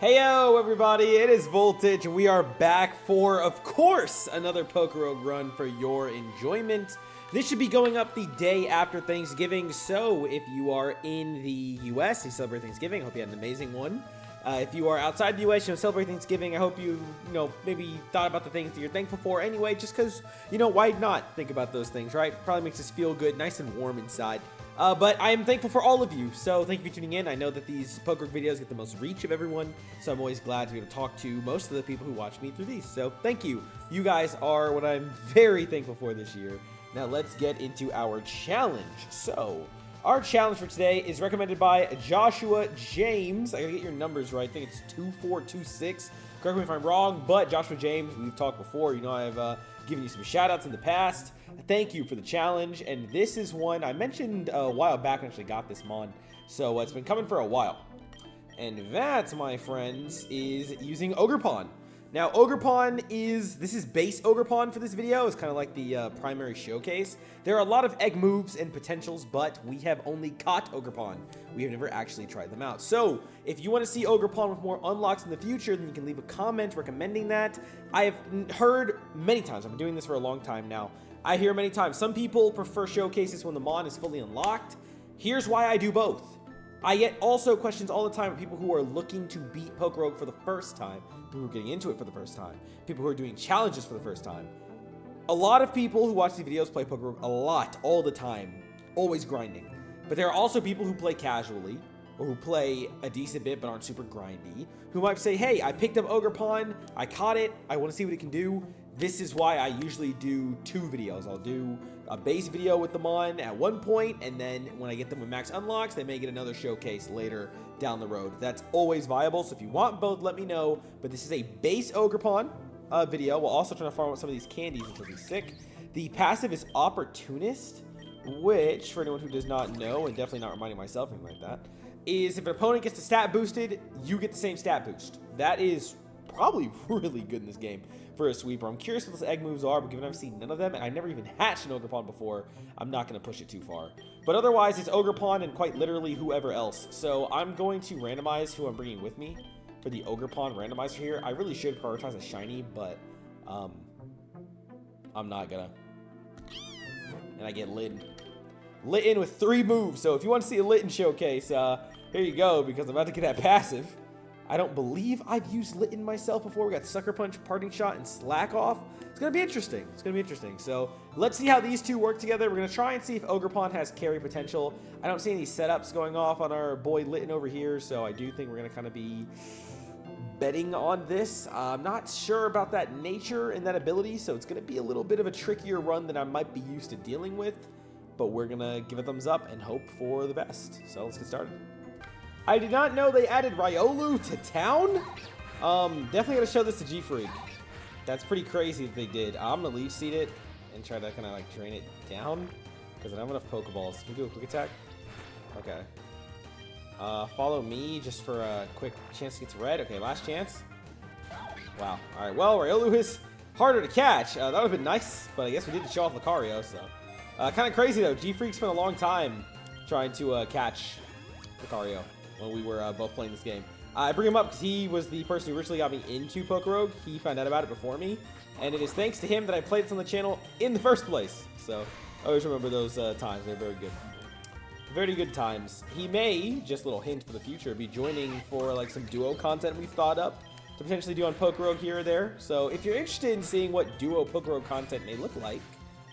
Heyo everybody, it is Voltage and we are back for, of course, another Pokerogue run for your enjoyment. This should be going up the day after Thanksgiving, so if you are in the US, you celebrate Thanksgiving, I hope you had an amazing one. If you are outside the US, you don't celebrate Thanksgiving, I hope you maybe thought about the things that you're thankful for anyway, just because, why not think about those things, right? Probably makes us feel good, nice and warm inside. But I am thankful for all of you, so thank you for tuning in. I know that these Pokerogue videos get the most reach of everyone, so I'm always glad to be able to talk to most of the people who watch me through these. So thank you. You guys are what I'm very thankful for this year. Now let's get into our challenge. So our challenge for today is recommended by Joshua James. I gotta get your numbers right. I think it's 2426. Correct me if I'm wrong, but Joshua James, we've talked before. I've given you some shout outs in the past. Thank you for the challenge, and this is one I mentioned a while back when I actually got this mon, so it's been coming for a while. And that, my friends, is using Ogerpon. Now, Ogerpon this is base Ogerpon for this video. It's kind of like the primary showcase. There are a lot of egg moves and potentials, but we have only caught Ogerpon. We have never actually tried them out. So, if you want to see Ogerpon with more unlocks in the future, then you can leave a comment recommending that. I have heard many times, I've been doing this for a long time now, I hear many times, some people prefer showcases when the mon is fully unlocked. Here's why I do both. I get also questions all the time of people who are looking to beat Pokerogue for the first time, people who are getting into it for the first time, people who are doing challenges for the first time. A lot of people who watch these videos play Pokerogue a lot, all the time, always grinding. But there are also people who play casually, or who play a decent bit but aren't super grindy, who might say, hey, I picked up Ogerpon, I caught it, I want to see what it can do. This is why I usually do two videos. I'll do a base video with them on at one point, and then when I get them with max unlocks, they may get another showcase later down the road. That's always viable, so if you want both, let me know. But this is a base Ogerpon video. We'll also try to farm out some of these candies, which will be sick. The passive is Opportunist, which, for anyone who does not know, and definitely not reminding myself anything like that, is if an opponent gets the stat boosted, you get the same stat boost. That is probably really good in this game for a sweeper. I'm curious what those egg moves are, but given I've seen none of them, and I never even hatched an Ogerpon before, I'm not going to push it too far. But otherwise, it's Ogerpon and quite literally whoever else. So I'm going to randomize who I'm bringing with me for the Ogerpon randomizer here. I really should prioritize a shiny, but I'm not gonna. And I get lit in with 3 moves. So if you want to see a Litten showcase, here you go, because I'm about to get that passive. I don't believe I've used Litten myself before. We got Sucker Punch, Parting Shot, and Slack Off. It's going to be interesting. It's going to be interesting. So let's see how these two work together. We're going to try and see if Ogerpon has carry potential. I don't see any setups going off on our boy Litten over here, so I do think we're going to kind of be betting on this. I'm not sure about that nature and that ability, so it's going to be a little bit of a trickier run than I might be used to dealing with, but we're going to give a thumbs up and hope for the best. So let's get started. I did not know they added Riolu to town. Definitely gotta show this to G-Freak. That's pretty crazy that they did. I'm gonna leaf seed it and try to kind of like drain it down because I don't have enough Pokeballs. Can we do a quick attack? Okay. Follow me just for a quick chance to get to red. Okay, last chance. Wow. All right. Well, Riolu is harder to catch. That would have been nice, but I guess we did show off Lucario. So kind of crazy though. G-Freak spent a long time trying to catch Lucario when we were both playing this game. I bring him up because he was the person who originally got me into Pokerogue. He found out about it before me, and it is thanks to him that I played this on the channel in the first place. So I always remember those times. They're very good. Very good times. He may, just a little hint for the future, be joining for like some duo content we've thought up to potentially do on Pokerogue here or there. So if you're interested in seeing what duo Pokerogue content may look like,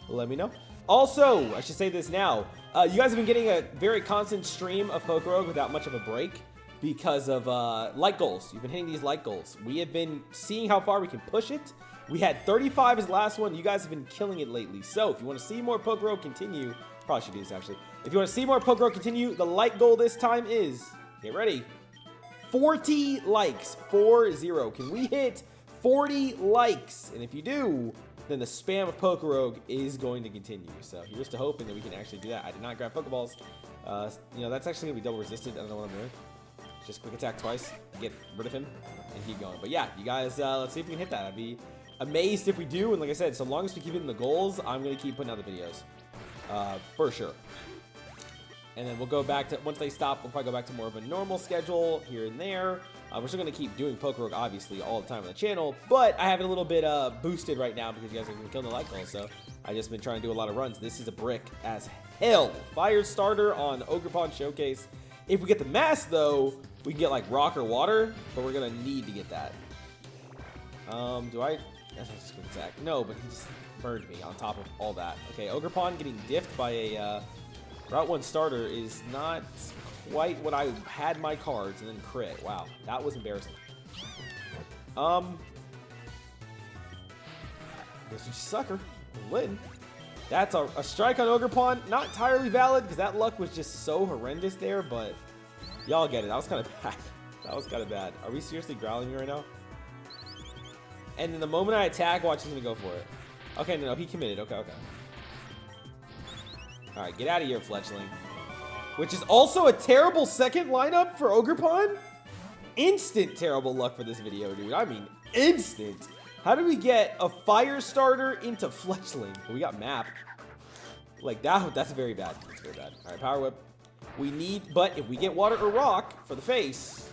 let me know. Also, I should say this now, you guys have been getting a very constant stream of Pokerogue without much of a break because of like goals. You've been hitting these like goals. We have been seeing how far we can push it. We had 35 as the last one. You guys have been killing it lately. So if you want to see more Pokerogue continue, probably should do this actually. If you want to see more Pokerogue continue, the like goal this time is, get ready, 40 likes, 40. Can we hit 40 likes? And if you do, then the spam of Pokerogue is going to continue. So here's to hoping that we can actually do that. I did not grab Pokeballs. That's actually going to be double resisted. I don't know what I'm doing. Just quick attack twice, get rid of him, and keep going. But yeah, you guys, let's see if we can hit that. I'd be amazed if we do. And like I said, so long as we keep hitting the goals, I'm going to keep putting out the videos. For sure. And then we'll go back to, once they stop, we'll probably go back to more of a normal schedule here and there. We're still going to keep doing Pokerogue, obviously, all the time on the channel, but I have it a little bit boosted right now because you guys have been killing the like goals, so I've just been trying to do a lot of runs. This is a brick as hell. Fire starter on Ogerpon Showcase. If we get the mask, though, we can get, like, rock or water, but we're going to need to get that. Do I... That's not just quick attack. No, but he just burned me on top of all that. Okay, Ogerpon getting diffed by a Route 1 starter is not quite what I had my cards, and then crit. Wow, that was embarrassing. Guess you sucker. Litten. That's a strike on Ogerpon. Not entirely valid, because that luck was just so horrendous there, but y'all get it. That was kind of bad. That was kind of bad. Are we seriously growling me right now? And then the moment I attack, watch, he's going to go for it. Okay, no, he committed. Okay, okay. Alright, get out of here, Fletchling. Which is also a terrible second lineup for Ogerpon. Instant terrible luck for this video, dude. I mean, instant. How do we get a fire starter into Fletchling? We got map. Like, that's very bad. That's very bad. Alright, Power Whip. We need, but if we get water or rock for the face,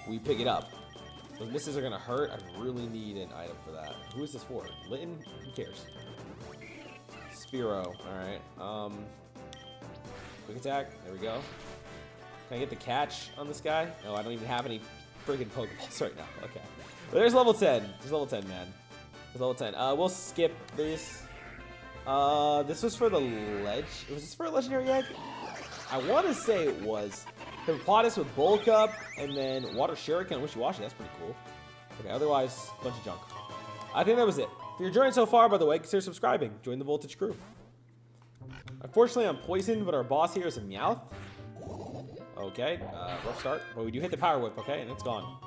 we pick it up. Those misses are gonna hurt. I really need an item for that. Who is this for? Litten? Who cares? Spearow. Alright. Quick attack. There we go. Can I get the catch on this guy? No, I don't even have any freaking Pokeballs right now. Okay. But there's level 10. There's level 10, man. There's level 10. We'll skip this. This was for the ledge. Was this for a legendary egg? I want to say it was. Hippopotamus with Bulk Up, and then Water Shuriken and Wishy-Washy. That's pretty cool. Okay, otherwise, a bunch of junk. I think that was it. If you're joining so far, by the way, consider subscribing. Join the Voltage crew. Unfortunately, I'm poisoned, but our boss here is a Meowth. Okay, rough start. But we do hit the Power Whip, okay, and it's gone.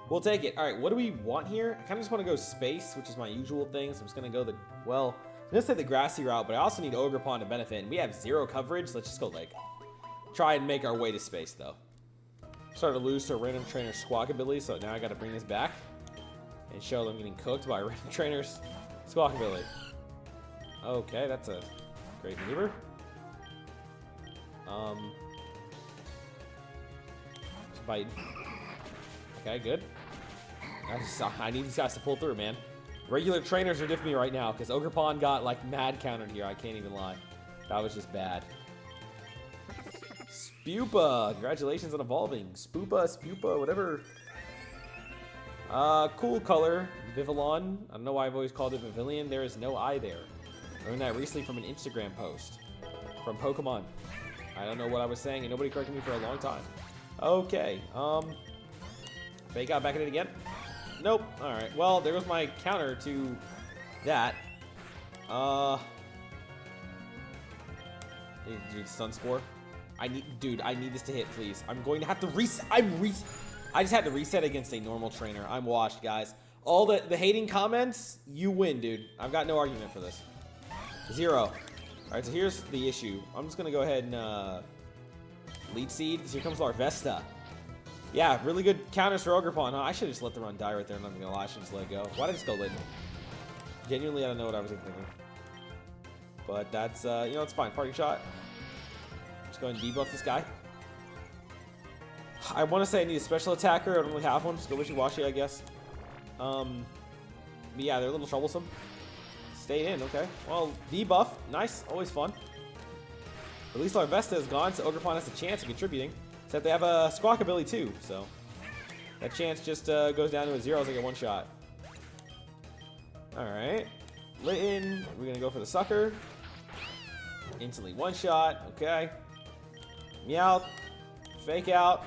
We'll take it. All right, what do we want here? I kind of just want to go space, which is my usual thing, so I'm just going to go the, well, I'm going to say the grassy route, but I also need Ogerpon to benefit, and we have 0 coverage, so let's just go, like, try and make our way to space, though. Started to lose to a random trainer Squawk ability, so now I got to bring this back and show them getting cooked by random trainers Squawk ability. Okay, that's a great maneuver. Just bite. Okay, good. I need these guys to pull through, man. Regular trainers are diffing me right now because Ogerpon got like mad countered here. I can't even lie. That was just bad. Spupa, congratulations on evolving. Spupa, whatever. Cool color, Vivillon. I don't know why I've always called it Vivillon. There is no I there. I learned that recently from an Instagram post from Pokemon. I don't know what I was saying, and nobody corrected me for a long time. Okay, Fake out back at it again. Nope. All right. Well, there goes my counter to that. Dude, Sunspore. I need this to hit, please. I'm going to have to reset. I just had to reset against a normal trainer. I'm washed, guys. All the hating comments, you win, dude. I've got no argument for this. 0. All right, so here's the issue. I'm just gonna go ahead and lead seed because here comes Larvesta. Yeah, really good counters for Ogerpon. Huh? I should just let the run die right there. I'm not gonna lie. I should just let it go. Why did I just go Litten? Genuinely, I don't know what I was thinking. But that's you know, it's fine. Parting shot. Just go ahead and debuff this guy. I want to say I need a special attacker. I don't really have one. Just go Wishy-Washy, I guess. But yeah, they're a little troublesome. Stayed in, okay. Well, debuff. Nice. Always fun. At least Larvesta is gone, so Ogerpon has a chance of contributing. Except they have a Squawk ability too, so that chance just goes down to a 0 as I get 1 shot. Alright. Litten. We're going to go for the sucker. Instantly 1 shot. Okay. Meowth. Fake out.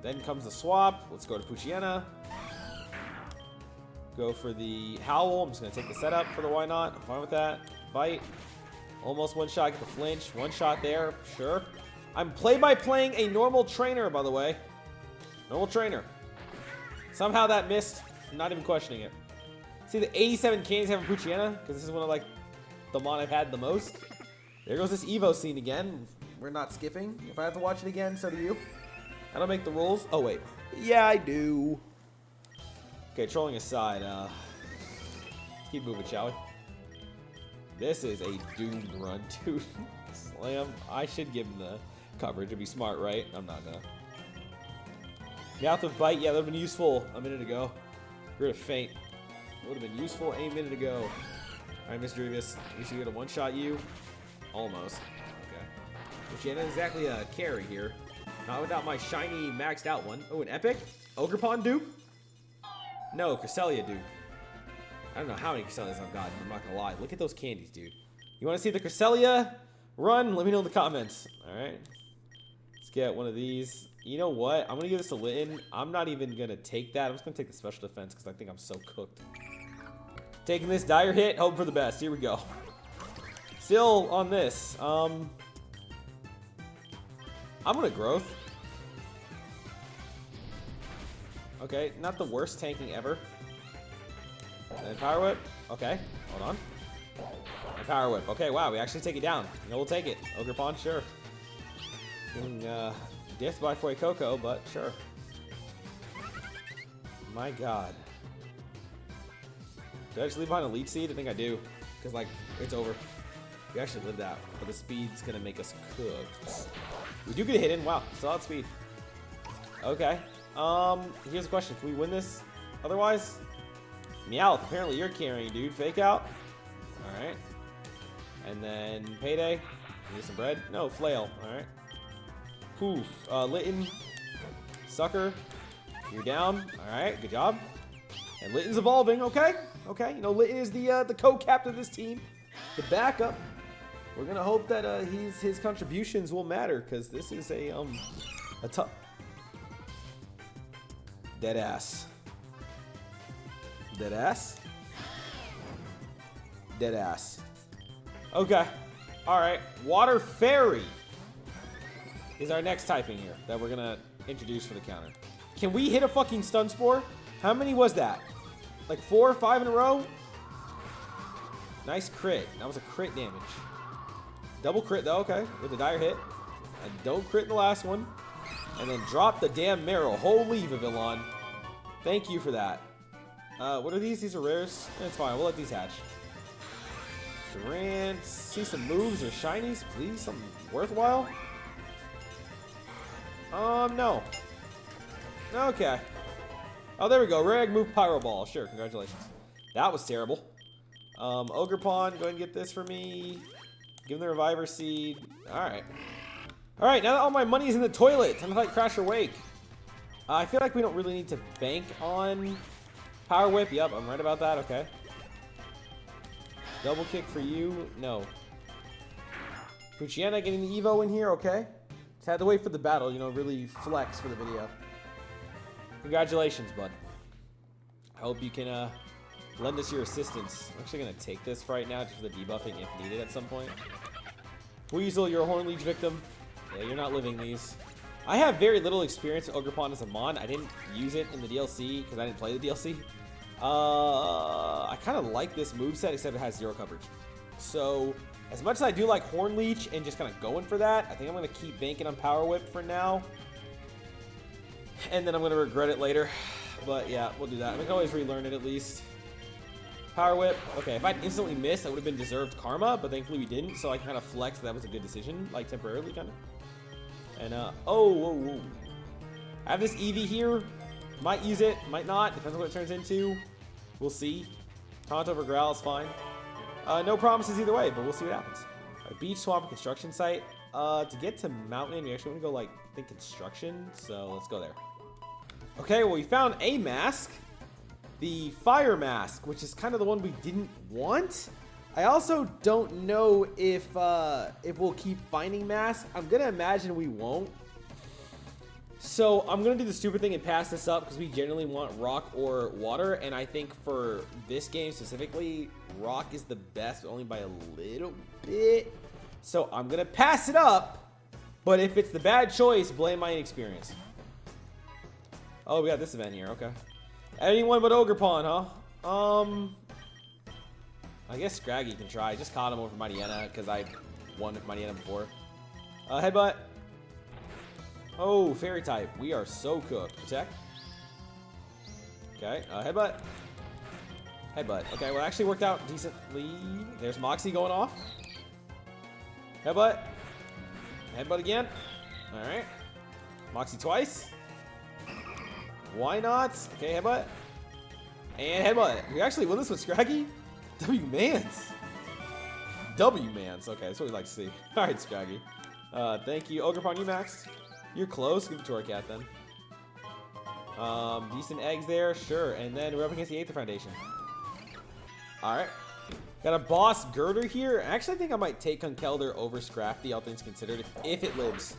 Then comes the swap. Let's go to Poochyena. Go for the Howl. I'm just going to take the setup for the why not. I'm fine with that. Bite. Almost 1 shot. Get the flinch. 1 shot there. Sure. I'm playing a normal trainer, by the way. Normal trainer. Somehow that missed. I'm not even questioning it. See the 87 candies have a Poochyena? Because this is one of, like, the mon I've had the most. There goes this Evo scene again. We're not skipping. If I have to watch it again, so do you. I don't make the rules. Oh, wait. Yeah, I do. Okay, trolling aside. Keep moving, shall we? This is a doomed run, dude. Slam. I should give him the coverage. It'd be smart, right? I'm not gonna. Mouth of Bite. Yeah, that would have been useful a minute ago. You're gonna faint. Would have been useful a minute ago. Alright, Mr. Drevius. We should get a one-shot you. Almost. Okay. Which ain't exactly a carry here. Not without my shiny maxed out one. Oh, an epic? Ogerpon dupe? No, Cresselia dupe. I don't know how many Cresselias I've gotten. I'm not gonna lie. Look at those candies, dude. You want to see the Cresselia run? Let me know in the comments. Alright. Let's get one of these. You know what? I'm gonna give this to Litten. I'm not even gonna take that. I'm just gonna take the special defense because I think I'm so cooked. Taking this dire hit, hope for the best. Here we go. Still on this. I'm gonna growth. Okay, not the worst tanking ever. And then Power Whip. Okay, hold on. And Power Whip. Okay, wow, we actually take it down. You know, we'll take it. Ogerpon, sure. Getting death by Fuecoco, but sure. My god. Did I just leave behind a lead seed? I think I do. Because, like, it's over. We actually lived that. But the speed's going to make us cooked. We do get a hit in. Wow. Solid speed. Okay. Here's the question. Can we win this otherwise? Meowth. Apparently you're carrying, dude. Fake out. Alright. And then Payday. Need some bread? No, Flail. Alright. Poof. Litten. Sucker. You're down. Alright. Good job. And Litten's evolving. Okay. Okay. You know, Litten is the co-captain of this team. The backup. We're going to hope that his contributions will matter, because this is a tough... Dead ass. Dead ass? Dead ass. Okay. Alright. Water Fairy is our next typing here that we're going to introduce for the counter. Can we hit a fucking Stun Spore? How many was that? Like 4 or 5 in a row? Nice crit. That was a crit damage. Double crit though, okay. With a dire hit. And don't crit in the last one. And then drop the damn marrow. Holy Vivillon. Thank you for that. What are these? These are rares? It's fine. We'll let these hatch. Durant. See some moves or shinies, please? Something worthwhile? No. Okay. Oh, there we go. Reg move Pyro Ball. Sure, congratulations. That was terrible. Ogerpon, go ahead and get this for me. Give him the Reviver Seed. Alright. Alright, now that all my money is in the toilet, time to fight Crash or Wake. I feel like we don't really need to bank on Power Whip. Yep, I'm right about that. Okay. Double kick for you. No. Puchiana getting the Evo in here. Okay. Just had to wait for the battle, you know, really flex for the video. Congratulations, bud. I hope you can lend us your assistance. I'm actually going to take this right now just for the debuffing if needed at some point. Weasel, you're a Horn Leech victim. Yeah, you're not living these. I have very little experience with Ogerpon as a mon. I didn't use it in the DLC because I didn't play the DLC. I kind of like this moveset, except it has 0 coverage. So, as much as I do like Horn Leech and just kind of going for that, I think I'm going to keep banking on Power Whip for now. And then I'm going to regret it later. But yeah, we'll do that. We can always relearn it at least. Power Whip. Okay, if I'd instantly missed, that would have been deserved karma, but thankfully we didn't, so I kind of flexed that was a good decision, like temporarily, kind of. And, oh, whoa, whoa. I have this Eevee here. Might use it, might not. Depends on what it turns into. We'll see. Taunt over Growl is fine. No promises either way, but we'll see what happens. Right, Beach, Swamp, and Construction Site. To get to Mountain, we actually want to go, like, I think Construction, so let's go there. Okay, well, we found a mask. The Fire Mask, which is kind of the one we didn't want. I also don't know if we'll keep finding masks. I'm going to imagine we won't. So I'm going to do the stupid thing and pass this up because we generally want rock or water. And I think for this game specifically, rock is the best, only by a little bit. So I'm going to pass it up. But if it's the bad choice, blame my inexperience. Oh, we got this event here. Okay. Anyone but Ogerpon, huh? I guess Scraggy can try. Just caught him over Mightyena because I won with Mightyena before. Headbutt. Oh, Fairy type. We are so cooked. Protect. Okay. Headbutt. Headbutt. Okay, well, it actually worked out decently. There's Moxie going off. Headbutt. Headbutt again. All right. Moxie twice. Why not? Okay, headbutt. And headbutt. We actually win this with Scraggy? W-Mans. W-Mans. Okay, that's what we like to see. Alright, Scraggy. Thank you. Ogerpon, you maxed. You're close. Give it to our cat then. Decent eggs there. Sure. And then we're up against the Aether Foundation. Alright. Got a boss Girder here. Actually, I think I might take Conkeldurr over Scrafty, all things considered, if it lives.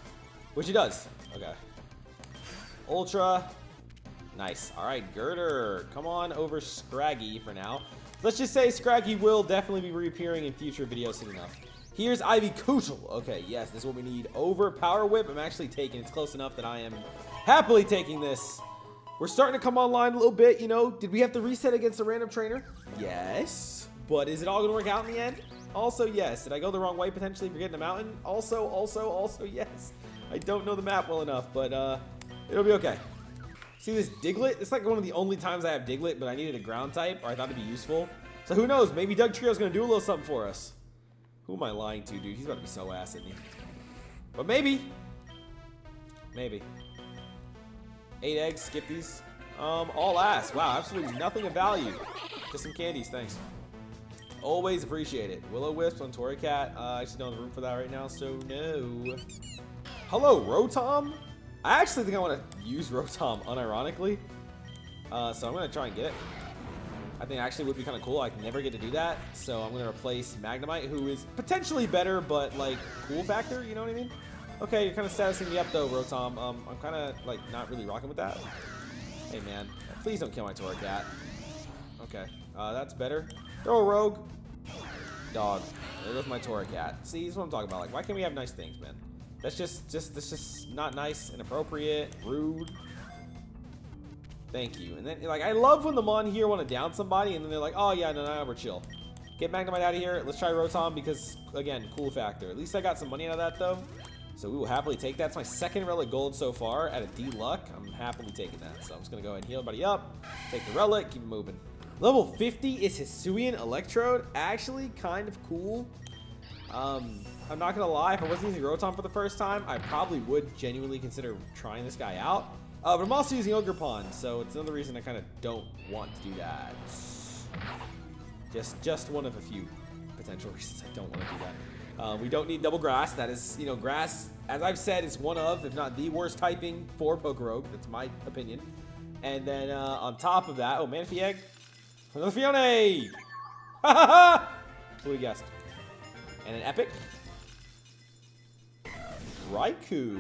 Which it does. Okay. Ultra. Nice. Alright, Girder. Come on over Scraggy for now. Let's just say Scraggy will definitely be reappearing in future videos soon enough. Here's Ivy Kuchel. Okay, yes, this is what we need. Over Power Whip. I'm actually taking. It's close enough that I am happily taking this. We're starting to come online a little bit, you know. Did we have to reset against a random trainer? Yes. But is it all going to work out in the end? Also, yes. Did I go the wrong way potentially for getting a mountain? Also, yes. I don't know the map well enough, but it'll be okay. See this Diglett? It's like one of the only times I have Diglett, but I needed a ground type, or I thought it'd be useful. So who knows? Maybe Doug Trio's going to do a little something for us. Who am I lying to, dude? He's about to be so ass at me. But maybe. Maybe. 8 eggs. Skip these. All ass. Wow, absolutely nothing of value. Just some candies, thanks. Always appreciate it. Will-O-Wisp on Torracat. I actually don't have room for that right now, so no. Hello, Rotom? I actually think I want to use Rotom unironically. So I'm going to try and get it. I think actually would be kind of cool. I never get to do that. So I'm going to replace Magnemite, who is potentially better, but like cool factor, you know what I mean? Okay, you're kind of statusing me up though, Rotom. I'm kind of like not really rocking with that. Hey man, please don't kill my Torracat. Okay, that's better. Throw a rogue. Dog. There goes my Torracat. See, this is what I'm talking about. Like, why can't we have nice things, man? That's just not nice, inappropriate, rude. Thank you. And then, like, I love when the Mon here want to down somebody, and then they're like, oh yeah, no, we're chill. Get Magnemite out of here. Let's try Rotom because, again, cool factor. At least I got some money out of that, though. So we will happily take that. It's my second Relic Gold so far at a D Luck. I'm happily taking that. So I'm just going to go ahead and heal everybody up. Take the Relic. Keep it moving. Level 50 is Hisuian Electrode. Actually, kind of cool. I'm not going to lie. If I wasn't using Rotom for the first time, I probably would genuinely consider trying this guy out. But I'm also using Ogerpon, so it's another reason I kind of don't want to do that. Just one of a few potential reasons I don't want to do that. We don't need double grass. That is, you know, grass, as I've said, is one of, if not the worst typing for Pokerogue. That's my opinion. And then on top of that, oh, Manaphy Egg. Another Fione! Ha ha ha! Who would have guessed? And an Epic. Raikou.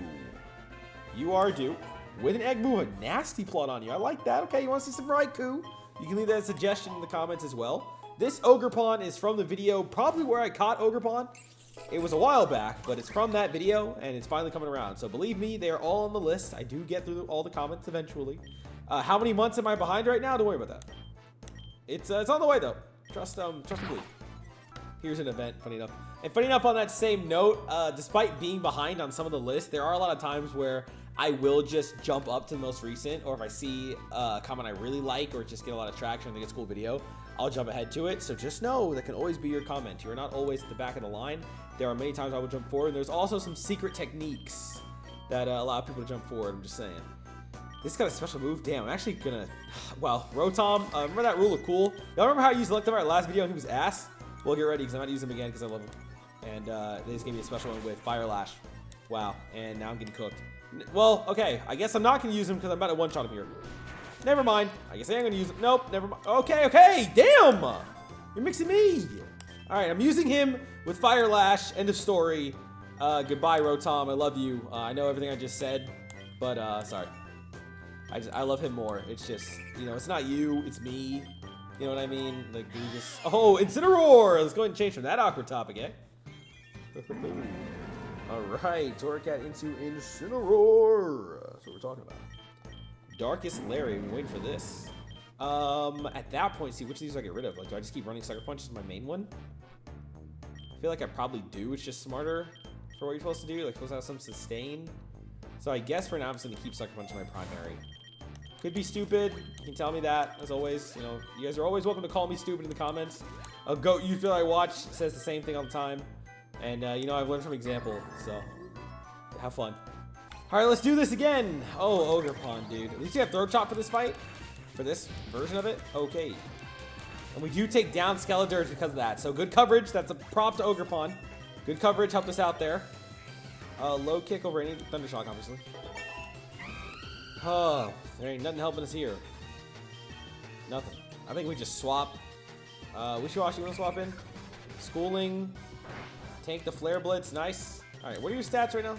You are due. With an egg move, a nasty plot on you. I like that. Okay, you want to see some Raikou? You can leave that suggestion in the comments as well. This Ogerpon is from the video, probably where I caught Ogerpon. It was a while back, but it's from that video, and it's finally coming around. So believe me, they are all on the list. I do get through all the comments eventually. How many months am I behind right now? Don't worry about that. It's on the way, though. Trust and believe. Here's an event, funny enough. And funny enough, on that same note, despite being behind on some of the lists, there are a lot of times where I will just jump up to the most recent, or if I see a comment I really like or just get a lot of traction, I think it's a cool video, I'll jump ahead to it. So just know that can always be your comment. You are not always at the back of the line. There are many times I will jump forward, and there's also some secret techniques that allow people to jump forward. I'm just saying. This got a special move. Damn, I'm actually gonna... Well, Rotom, remember that rule of cool? Y'all remember how I used Electabuzz last video and he was ass? Well, get ready, because I'm not using him again because I love him. And they just gave me a special one with Fire Lash. Wow, and now I'm getting cooked. Well, okay, I guess I'm not going to use him because I'm about to one-shot him here. Never mind. I guess I am going to use him. Nope, never mind. Okay, damn! You're mixing me! Alright, I'm using him with Fire Lash. End of story. Goodbye, Rotom. I love you. I know everything I just said, but, sorry. I love him more. It's just, you know, it's not you, it's me. You know what I mean? Like, we just... Oh, Incineroar! Let's go ahead and change from that awkward topic, eh? Alright, Torracat into Incineroar. That's what we're talking about. Darkest Larry. I've been waiting for this. At that point, see, which of these do I get rid of? Like, do I just keep running Sucker Punch as my main one? I feel like I probably do. It's just smarter for what you're supposed to do. Like, supposed to have some sustain. So I guess for now, I'm just going to keep Sucker Punch as my primary. Could be stupid. You can tell me that, as always. You know, you guys are always welcome to call me stupid in the comments. A goat YouTuber I watch says the same thing all the time. And, you know, I've learned from example, so have fun. All right, let's do this again. Oh, Ogerpon, dude. At least you have Throat Chop for this fight. For this version of it. Okay. And we do take down Skeledirge because of that. So good coverage. That's a prop to Ogerpon. Good coverage. Helped us out there. Low kick over any Thundershock, obviously. Oh, there ain't nothing helping us here. Nothing. I think we just swap. Wishy-washy, you want to swap in? Schooling. Tank the Flare Blitz. Nice. All right, what are your stats right now?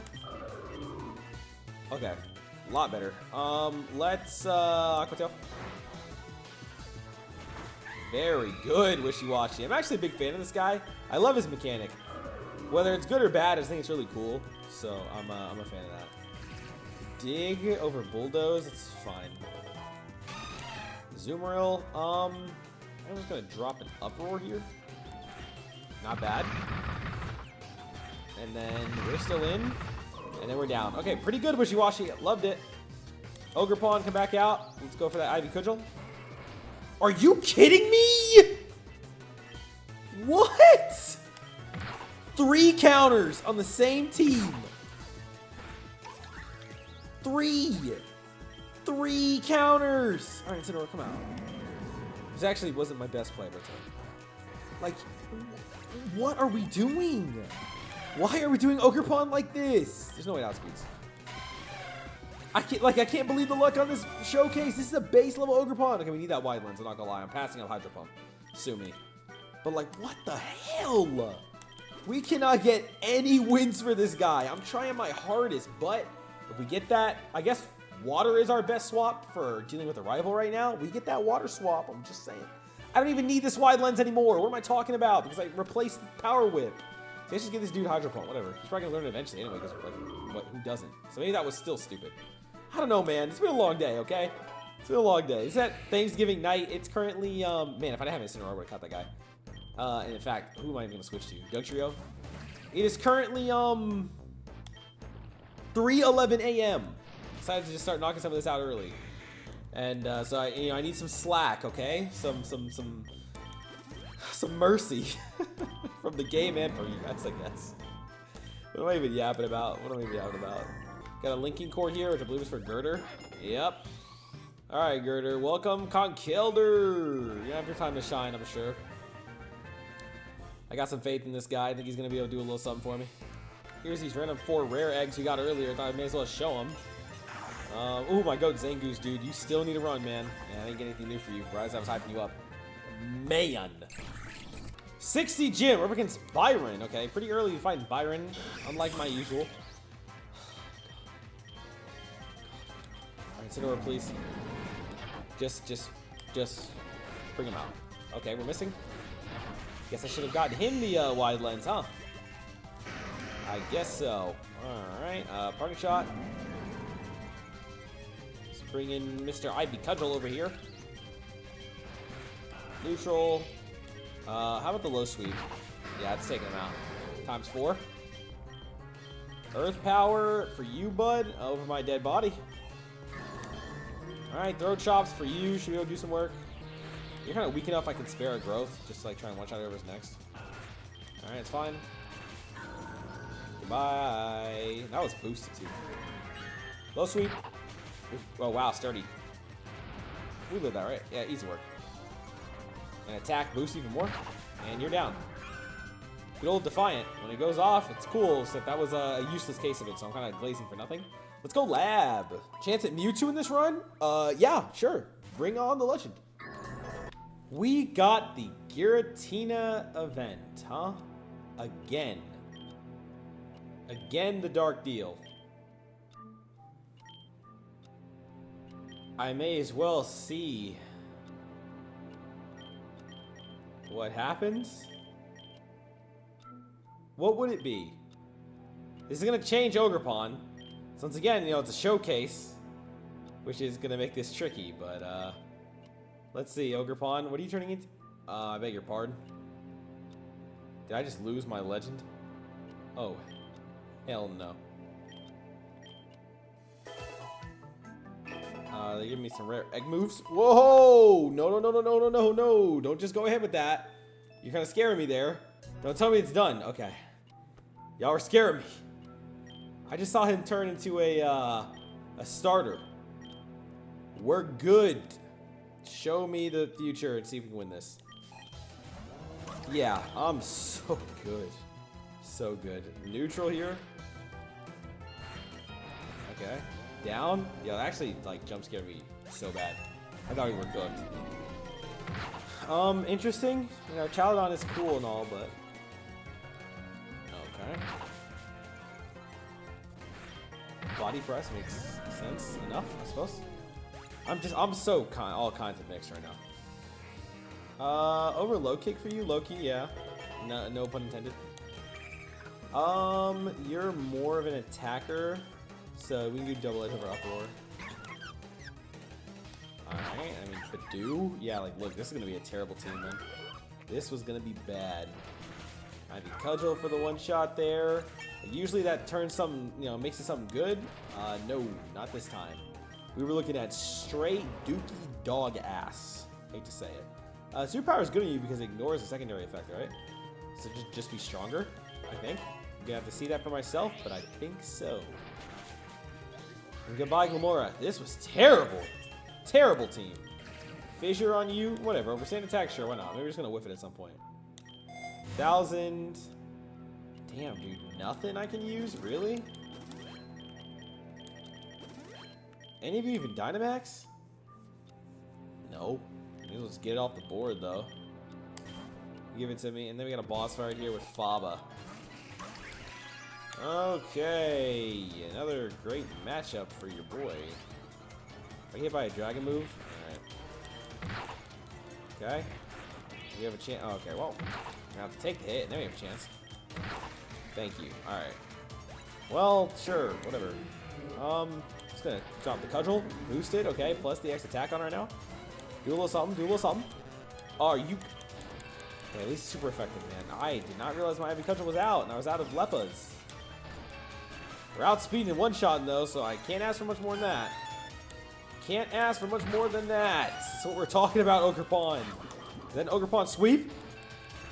Okay. A lot better. Let's Aqua Tail. Very good, Wishy-washy. I'm actually a big fan of this guy. I love his mechanic. Whether it's good or bad, I just think it's really cool. So I'm a fan of that. Dig over Bulldoze. It's fine. Zoomeril. I'm just gonna drop an Uproar here. Not bad. And then we're still in. And then we're down. Okay, pretty good, Wishy-washy. Loved it. Ogerpon, come back out. Let's go for that Ivy Cudgel. Are you kidding me? What? 3 counters on the same team. 3 counters. All right, Incineroar, come out. This actually wasn't my best play, but like, what are we doing? Why are we doing Ogerpon like this? There's no way it outspeeds. I can't believe the luck on this showcase. This is a base level Ogerpon. Okay, we need that wide lens. I'm not gonna lie. I'm passing up Hydro Pump. Sue me. But like, what the hell? We cannot get any wins for this guy. I'm trying my hardest, but if we get that, I guess water is our best swap for dealing with a rival right now. We get that water swap. I'm just saying. I don't even need this wide lens anymore. What am I talking about? Because I replaced the Power Whip. So let's just give this dude Hydro Pump. Whatever. He's probably gonna learn it eventually anyway. Because like, what? Who doesn't? So maybe that was still stupid. I don't know, man. It's been a long day. Okay. It's been a long day. It's that Thanksgiving night. It's currently man. If I didn't have Incineroar, I would have caught that guy. And in fact, who am I even gonna switch to? Dugtrio. It is currently 3:11 a.m. Decided to just start knocking some of this out early, and so I need some slack, okay? Some mercy from the game and from you guys, I guess. What am I even yapping about? Got a linking core here, which I believe is for Girder. Yep. All right, Girder. Welcome, Conkeldurr. You have your time to shine, I'm sure. I got some faith in this guy. I think he's going to be able to do a little something for me. Here's these random 4 rare eggs we got earlier. I thought I may as well show them. Oh my god, Zangoose, dude. You still need to run, man. Yeah, I ain't getting anything new for you. Rise, I was hyping you up. Man. 60 gym. We're up against Byron. Okay, pretty early fighting Byron, unlike my usual. Alright, Incineroar, please. Just bring him out. Okay, we're missing. Guess I should have gotten him the wide lens, huh? I guess so. Alright, parting shot. Let's bring in Mr. Ivy Cudgel over here. Neutral. How about the low sweep? Yeah, it's taking him out. Times 4. Earth power for you, bud. Over my dead body. Alright, throw chops for you. Should we go do some work? You're kind of weak enough I can spare a growth. Just like try and one-shot whoever's next. Alright, it's fine. Goodbye. That was boosted too. Low sweep. Oh wow, sturdy. We live that, right? Yeah, easy work. And attack boost even more. And you're down. Good old Defiant. When it goes off, it's cool, except that was a useless case of it, so I'm kind of glazing for nothing. Let's go lab. Chance at Mewtwo in this run? Yeah, sure. Bring on the legend. We got the Giratina event, huh? Again. Again, the Dark Deal. I may as well see what happens. What would it be? This is going to change Ogerpon. So once again, you know, it's a showcase, which is going to make this tricky, but let's see. Ogerpon, what are you turning into? I beg your pardon. Did I just lose my legend? Oh, hell no. They're giving me some rare egg moves. Whoa! No, no, no, no, no, no, no, no. Don't just go ahead with that. You're kind of scaring me there. Don't tell me it's done. Okay. Y'all are scaring me. I just saw him turn into a starter. We're good. Show me the future and see if we can win this. Yeah, I'm so good. So good. Neutral here. Okay. Down. Yeah, that actually, like, jump scared me so bad. I thought we were cooked. Interesting. You know, Chaladon is cool and all, but... Okay. Body press makes sense enough, I suppose. I'm so all kinds of mixed right now. Over low kick for you, low key, yeah. No pun intended. You're more of an attacker, so we can do double edge over uproar. Alright, I mean, Badoo? Yeah, like, look, this is gonna be a terrible team, man. This was gonna be bad. Ivy Cudgel for the one shot there. Usually that turns something, you know, makes it something good. No, not this time. We were looking at straight dookie dog ass. Hate to say it. Superpower is good on you because it ignores the secondary effect, right? So just be stronger, I think. I'm gonna have to see that for myself, but I think so. And goodbye, Glamora. This was terrible. Terrible team. Fissure on you, whatever. Overstand attack, sure, why not? Maybe we're just gonna whiff it at some point. 1,000. Damn, dude, nothing I can use? Really? Any of you even Dynamax? No. Maybe let's get it off the board, though. Give it to me. And then we got a boss fight here with Faba. Okay. Another great matchup for your boy. If I get hit by a dragon move. Alright. Okay. We have a chance. Oh, okay, well. I have to take the hit, and then we have a chance. Thank you. Alright. Well, sure. Whatever. Just gonna drop the cudgel. Boost it. Okay. Plus the X attack on right now. Do a little something. Do a little something. Oh, are you... Okay, at least super effective, man. I did not realize my Ivy Cudgel was out, and I was out of Leppas. We're outspeeding in one-shot, though, so I can't ask for much more than that. Can't ask for much more than that. That's what we're talking about, Ogerpon. Is that an Ogerpon sweep?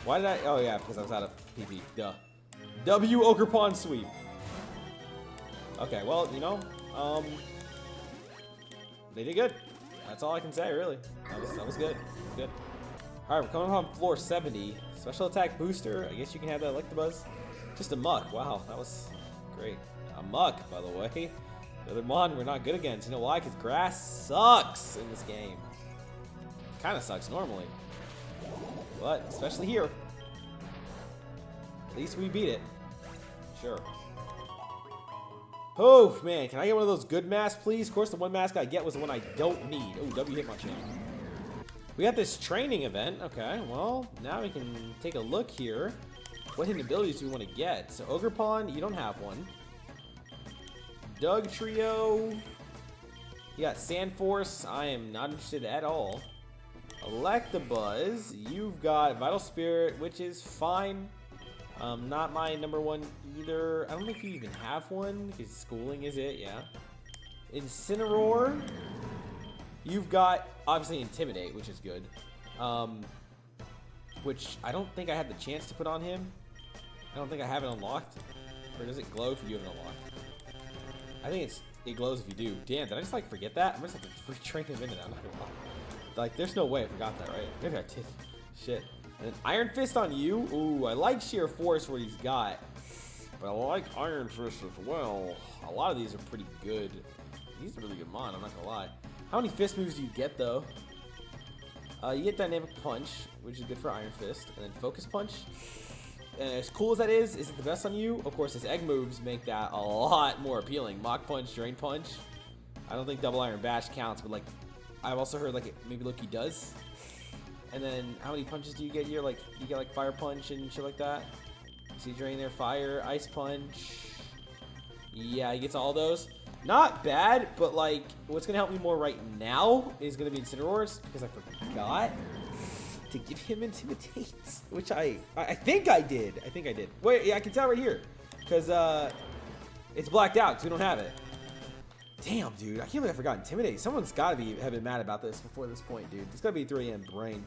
Why did I... Oh, yeah, because I was out of PP. Duh. W Ogerpon sweep. Okay, well, you know, they did good. That's all I can say, really. That was good. Good. All right, we're coming on floor 70. Special attack booster. I guess you can have that Electabuzz. Just a muck. Wow, that was great. A muck, by the way. The other mon we're not good against. You know why? Because grass sucks in this game. Kind of sucks normally. But, especially here. At least we beat it. Sure. Oh, man. Can I get one of those good masks, please? Of course, the one mask I get was the one I don't need. Oh, W hit my chain. We got this training event. Okay, well, now we can take a look here. What hidden abilities do we want to get? So, Ogerpon, you don't have one. Doug Trio. You got Sandforce. I am not interested at all. Electabuzz. You've got Vital Spirit, which is fine. Not my number one either. I don't think you even have one, because schooling is it, yeah. Incineroar. You've got, obviously, Intimidate, which is good. Which I don't think I had the chance to put on him. I don't think I have it unlocked. Or does it glow if you have it unlocked? I think it glows if you do. Damn, did I just, like, forget that? I'm just have to retrain him into that. I'm not gonna lie. Like, there's no way I forgot that, right? Maybe I did. Shit. And then Iron Fist on you. Ooh, I like Sheer Force what he's got. But I like Iron Fist as well. A lot of these are pretty good. He's a really good mon, I'm not gonna lie. How many fist moves do you get, though? You get Dynamic Punch, which is good for Iron Fist. And then Focus Punch. As cool as that is it the best on you? Of course, his egg moves make that a lot more appealing. Mach Punch, Drain Punch. I don't think Double Iron Bash counts, but, like, I've also heard, like, maybe Loki does. And then, how many punches do you get here? Like, you get, like, Fire Punch and shit like that. See, drain there, Fire, Ice Punch. Yeah, he gets all those. Not bad, but, like, what's going to help me more right now is going to be Incineroars, because I forgot to give him Intimidate, which I think I did. I think I did. Wait, yeah, I can tell right here, because it's blacked out, because we don't have it. Damn, dude, I can't believe I forgot Intimidate. Someone's got to have been mad about this before this point, dude. It's got to be 3 AM brain.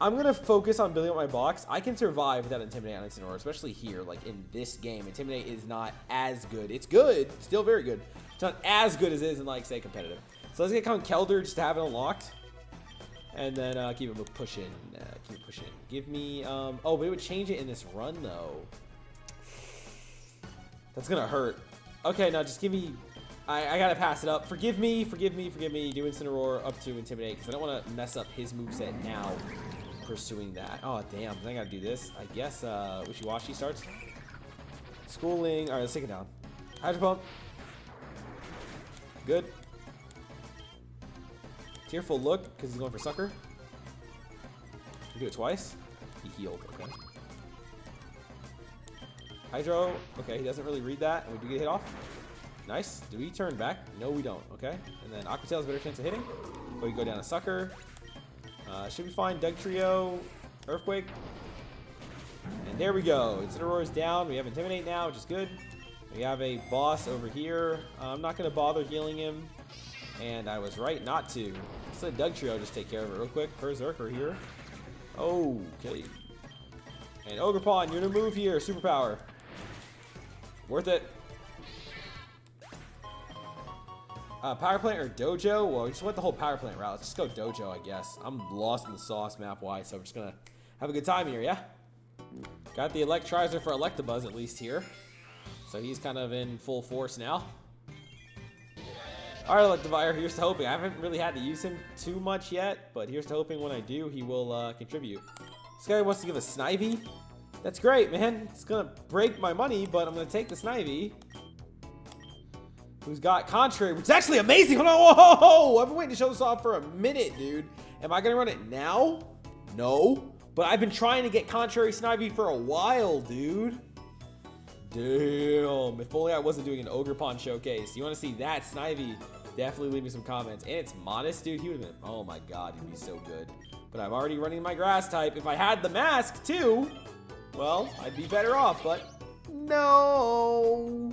I'm going to focus on building up my box. I can survive without Intimidate on Incineroar, especially here, like in this game. Intimidate is not as good. It's good. Still very good. It's not as good as it is in, like, say, competitive. So let's get Count Kelder just to have it unlocked. And then keep it pushing. Keep it pushing. Give me... oh, but it would change it in this run, though. That's going to hurt. Okay, now just give me... I gotta pass it up. Forgive me, forgive me, forgive me. Do Incineroar up to Intimidate, because I don't want to mess up his moveset now pursuing that. Oh, damn. I gotta do this. I guess Wishy-Washy starts. Schooling. Alright, let's take it down. Hydro Pump. Good. Tearful Look, because he's going for Sucker. You do it twice. He healed. Okay. Hydro. Okay, he doesn't really read that. And we do get hit off. Nice. Do we turn back? No, we don't. Okay. And then Aqua Tail's better chance of hitting. But we go down a Sucker. Should be fine. Doug Trio. Earthquake. And there we go. Incineroar is down. We have Intimidate now, which is good. We have a boss over here. I'm not going to bother healing him. And I was right not to. Let's let Doug Trio just take care of it real quick. Berserker here. Okay. And Ogerpon, you're going to move here. Superpower. Worth it. Power plant or dojo? Well, we just went the whole power plant route. Let's just go dojo, I guess. I'm lost in the sauce map-wise, so I'm just gonna have a good time here, yeah? Got the Electrizer for Electabuzz at least here. So he's kind of in full force now. Alright, Electivire, here's to hoping. I haven't really had to use him too much yet, but here's to hoping when I do, he will contribute. This guy wants to give a Snivy. That's great, man. It's gonna break my money, but I'm gonna take the Snivy. Who's got Contrary, which is actually amazing. Hold on, whoa! I've been waiting to show this off for a minute, dude. Am I gonna run it now? No. But I've been trying to get Contrary Snivy for a while, dude. Damn. If only I wasn't doing an Ogerpon showcase. You want to see that Snivy? Definitely leave me some comments. And it's Modest, dude. He would have been, oh my god, he'd be so good. But I'm already running my grass type. If I had the mask, too, well, I'd be better off, but no.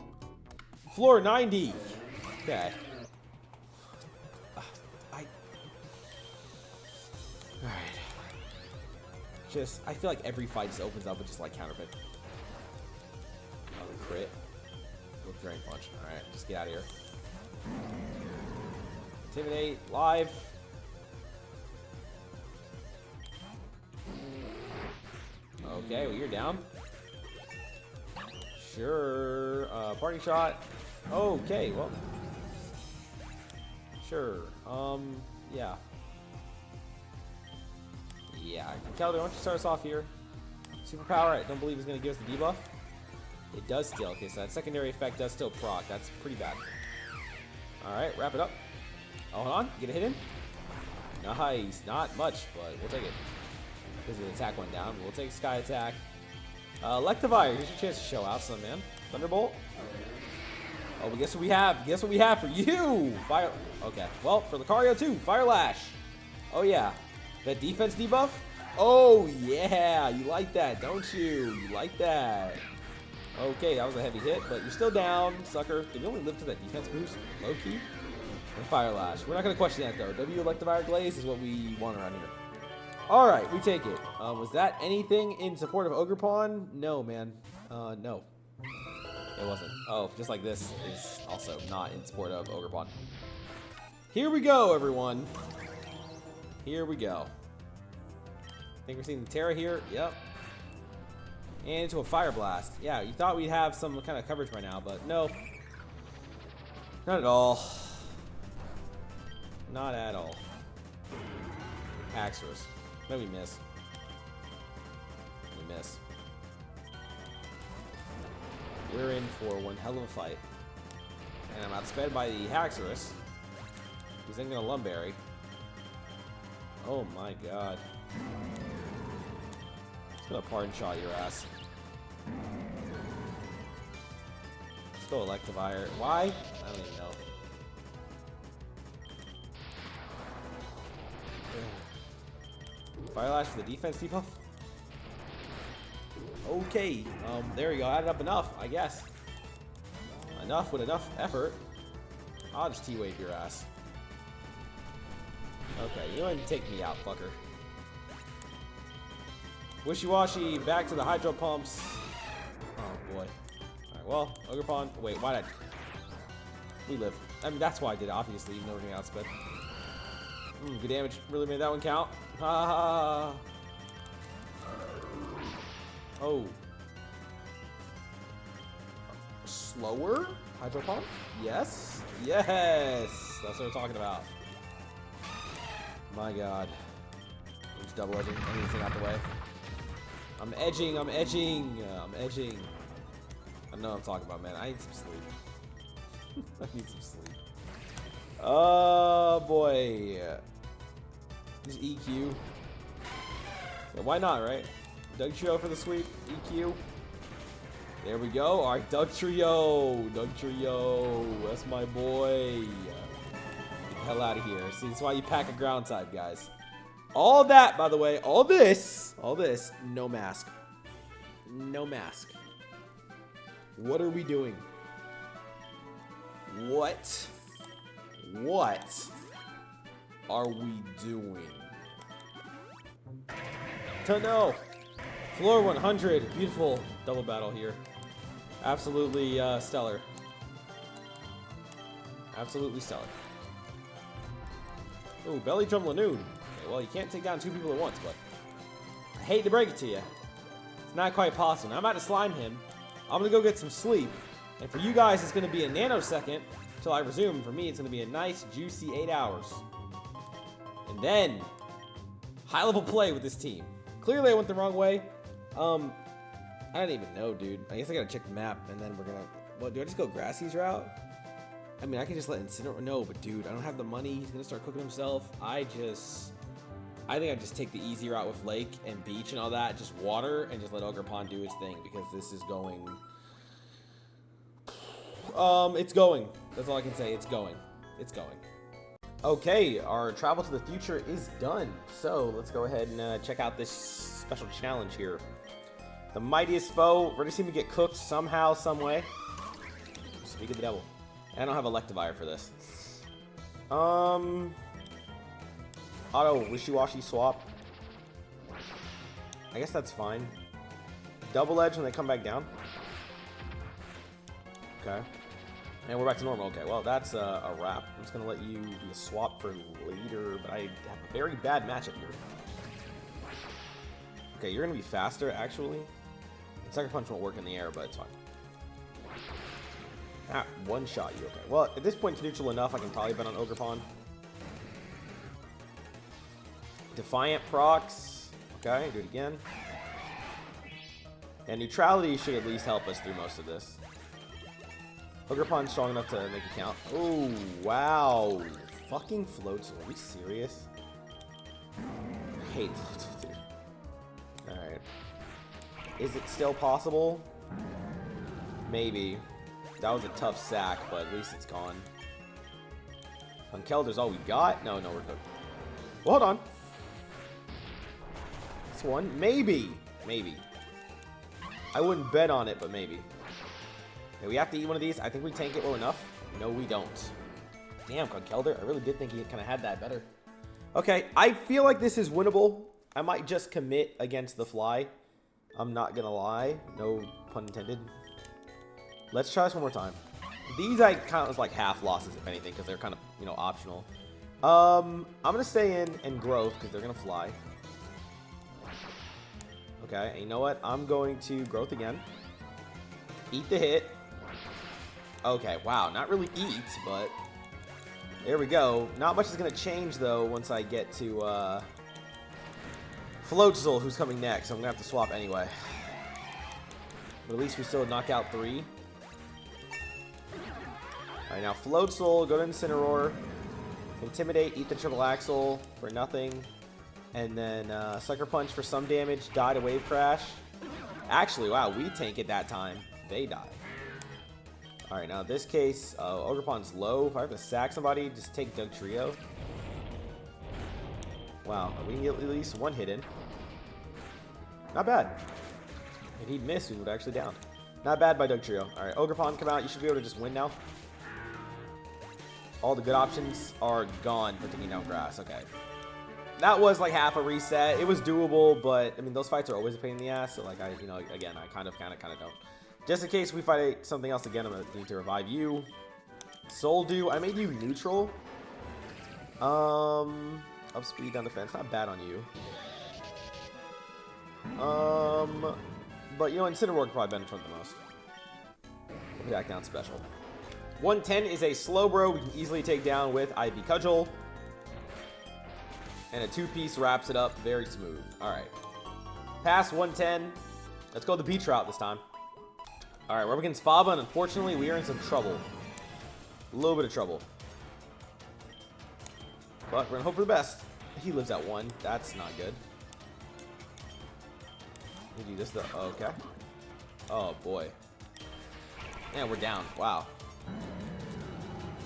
Floor 90. Okay. Alright. I feel like every fight just opens up with just like counterpick. Another crit. With Drain Punch. Alright, just get out of here. Intimidate. Live. Okay, well, you're down. Sure. Party shot. Okay, well. Sure. Yeah. Yeah. Calder, why don't you start us off here? Superpower, I don't believe is going to give us the debuff. It does still. Okay, so that secondary effect does still proc. That's pretty bad. Alright, wrap it up. Oh, hold on. Get a hit in. Nice. Not much, but we'll take it. Because the attack went down. We'll take Sky Attack. Electivire, here's your chance to show out some, man. Thunderbolt. Oh, but guess what we have? Guess what we have for you? Fire. Okay. Well, for Lucario too. Fire Lash. Oh, yeah. That defense debuff? Oh, yeah. You like that, don't you? You like that. Okay, that was a heavy hit, but you're still down, sucker. Did we only live to that defense boost? Low key? And Fire Lash. We're not going to question that, though. W Electivire Glaze is what we want around here. Alright, we take it. Was that anything in support of Ogerpon? No, man. No. It wasn't. Oh, just like this is also not in support of Ogerpon. Here we go, everyone. Here we go. I think we're seeing the Terra here. Yep. And into a Fire Blast. Yeah, you thought we'd have some kind of coverage by now, but no. Not at all. Not at all. Axorus. Then we miss. We miss. We're in for one hell of a fight. And I'm outsped by the Haxorus. He's then gonna Lumberry. Oh my god. It's gonna Pardon Shot your ass. Let's go Electivire. Why? I don't even know. Fire Lash for the defense debuff. Okay, there we go. Added up enough, I guess. Enough with enough effort. I'll just T-wave your ass. Okay, you don't even take me out, fucker. Wishy-washy, back to the hydro pumps. Oh boy. Alright, well, Ogerpon. Wait, why did we live? I mean, that's why I did it, obviously, even though we're getting outsped. Good damage. Really made that one count. Ah. Oh. Slower? Hydro pump? Yes. Yes. That's what we're talking about. My god. I'm just double edging anything out the way. I'm edging. I'm edging. I'm edging. I know what I'm talking about, man. I need some sleep. I need some sleep. Oh boy. Just EQ. Yeah, why not, right? Doug Trio for the sweep. EQ. There we go. All right, Doug Trio. Doug Trio. That's my boy. Get the hell out of here. See, that's why you pack a ground type, guys. All that, by the way, all this, no mask. No mask. What are we doing? What are we doing? No. Floor 100. Beautiful double battle here. Absolutely stellar. Absolutely stellar. Ooh, belly drum Lanoon. Okay, well, you can't take down two people at once, but I hate to break it to you. It's not quite possible. Now I'm about to slime him. I'm going to go get some sleep. And for you guys, it's going to be a nanosecond until I resume. For me, it's going to be a nice, juicy 8 hours. And then, high-level play with this team. Clearly, I went the wrong way. I don't even know, dude. I guess I gotta check the map, and then we're gonna... What, do I just go Grassy's route? I mean, I can just let Incineroar... No, but dude, I don't have the money. He's gonna start cooking himself. I think I just take the easy route with Lake and Beach and all that. Just water, and just let Ogerpon do his thing, because this is going... It's going. That's all I can say. It's going. It's going. Okay, our travel to the future is done. So, let's go ahead and check out this special challenge here. The mightiest foe. We're gonna see me get cooked somehow, some way. Speak of the devil. I don't have Electivire for this. Auto wishy-washy swap. I guess that's fine. Double edge when they come back down. Okay. And we're back to normal. Okay, well, that's a wrap. I'm just going to let you be a swap for later, but I have a very bad matchup here. Okay, you're going to be faster, actually. Sucker Punch won't work in the air, but it's fine. Ah, one shot you. Okay, well, at this point, it's neutral enough. I can probably bet on Ogerpon. Defiant procs. Okay, do it again. And neutrality should at least help us through most of this. Ogerpon's strong enough to make it count. Oh, wow. Fucking floats. Are we serious? I hate floats, dude. Alright. Is it still possible? Maybe. That was a tough sack, but at least it's gone. Unkelder's all we got? No, we're good. Well, hold on. This one? Maybe. Maybe. I wouldn't bet on it, but maybe. Okay, we have to eat one of these. I think we tank it well enough. No, we don't. Damn, Conkelder. I really did think he kind of had that better. Okay, I feel like this is winnable. I might just commit against the fly. I'm not going to lie. No pun intended. Let's try this one more time. These I count as like half losses, if anything, because they're kind of, you know, optional. I'm going to stay in and growth because they're going to fly. Okay, and you know what? I'm going to growth again. Eat the hit. Okay, wow. Not really eat, but there we go. Not much is going to change, though, once I get to Floatzel, who's coming next. So I'm going to have to swap anyway. But at least we still knock out 3. Alright, now Floatzel, go to Incineroar. Intimidate, eat the triple axle for nothing. And then Sucker Punch for some damage, die to Wave Crash. Actually, wow, we tank it that time. They die. Alright, now in this case, Ogerpon's low. If I have to sack somebody, just take Doug Trio. Wow, we can get at least one hit in. Not bad. If he'd miss, we would actually down. Not bad by Doug Trio. Alright, Ogerpon, come out. You should be able to just win now. All the good options are gone for taking down grass. Okay. that was like half a reset. It was doable, but I mean, those fights are always a pain in the ass. So like, you know, again, I kind of don't. Just in case we fight something else again, I'm gonna need to revive you. Soul Dew, I made you neutral. Up speed, down defense, not bad on you. But you know, Incineroar probably benefit from the most. Back down special. 110 is a slow bro we can easily take down with IV Cudgel. And a 2-piece wraps it up very smooth. Alright. Past 110. Let's go the beach route this time. Alright, we're up against Faba, and unfortunately we are in some trouble. A little bit of trouble. But we're gonna hope for the best. He lives at 1. That's not good. We do this though. Okay. Oh boy. And we're down. Wow.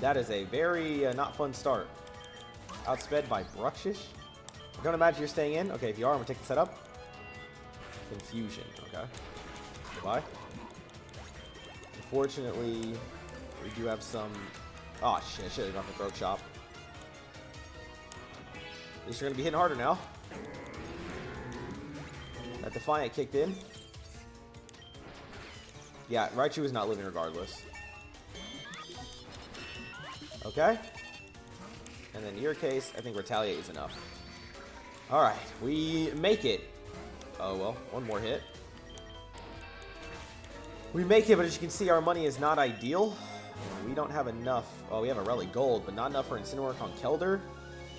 That is a very not fun start. Outsped by Bruxish. I don't imagine you're staying in. Okay, if you are, I'm gonna take the setup. Confusion. Okay. Goodbye. Unfortunately, we do have some. Oh shit! I should have gone for Throat Chop. At least you're gonna be hitting harder now. That Defiant kicked in. Yeah, Raichu is not living regardless. Okay. And then in your case, I think Retaliate is enough. Alright, we make it. Oh well, one more hit. We make it, but as you can see, our money is not ideal. We don't have enough. Oh, we have a Relic Gold, but not enough for Incineroar on Kelder.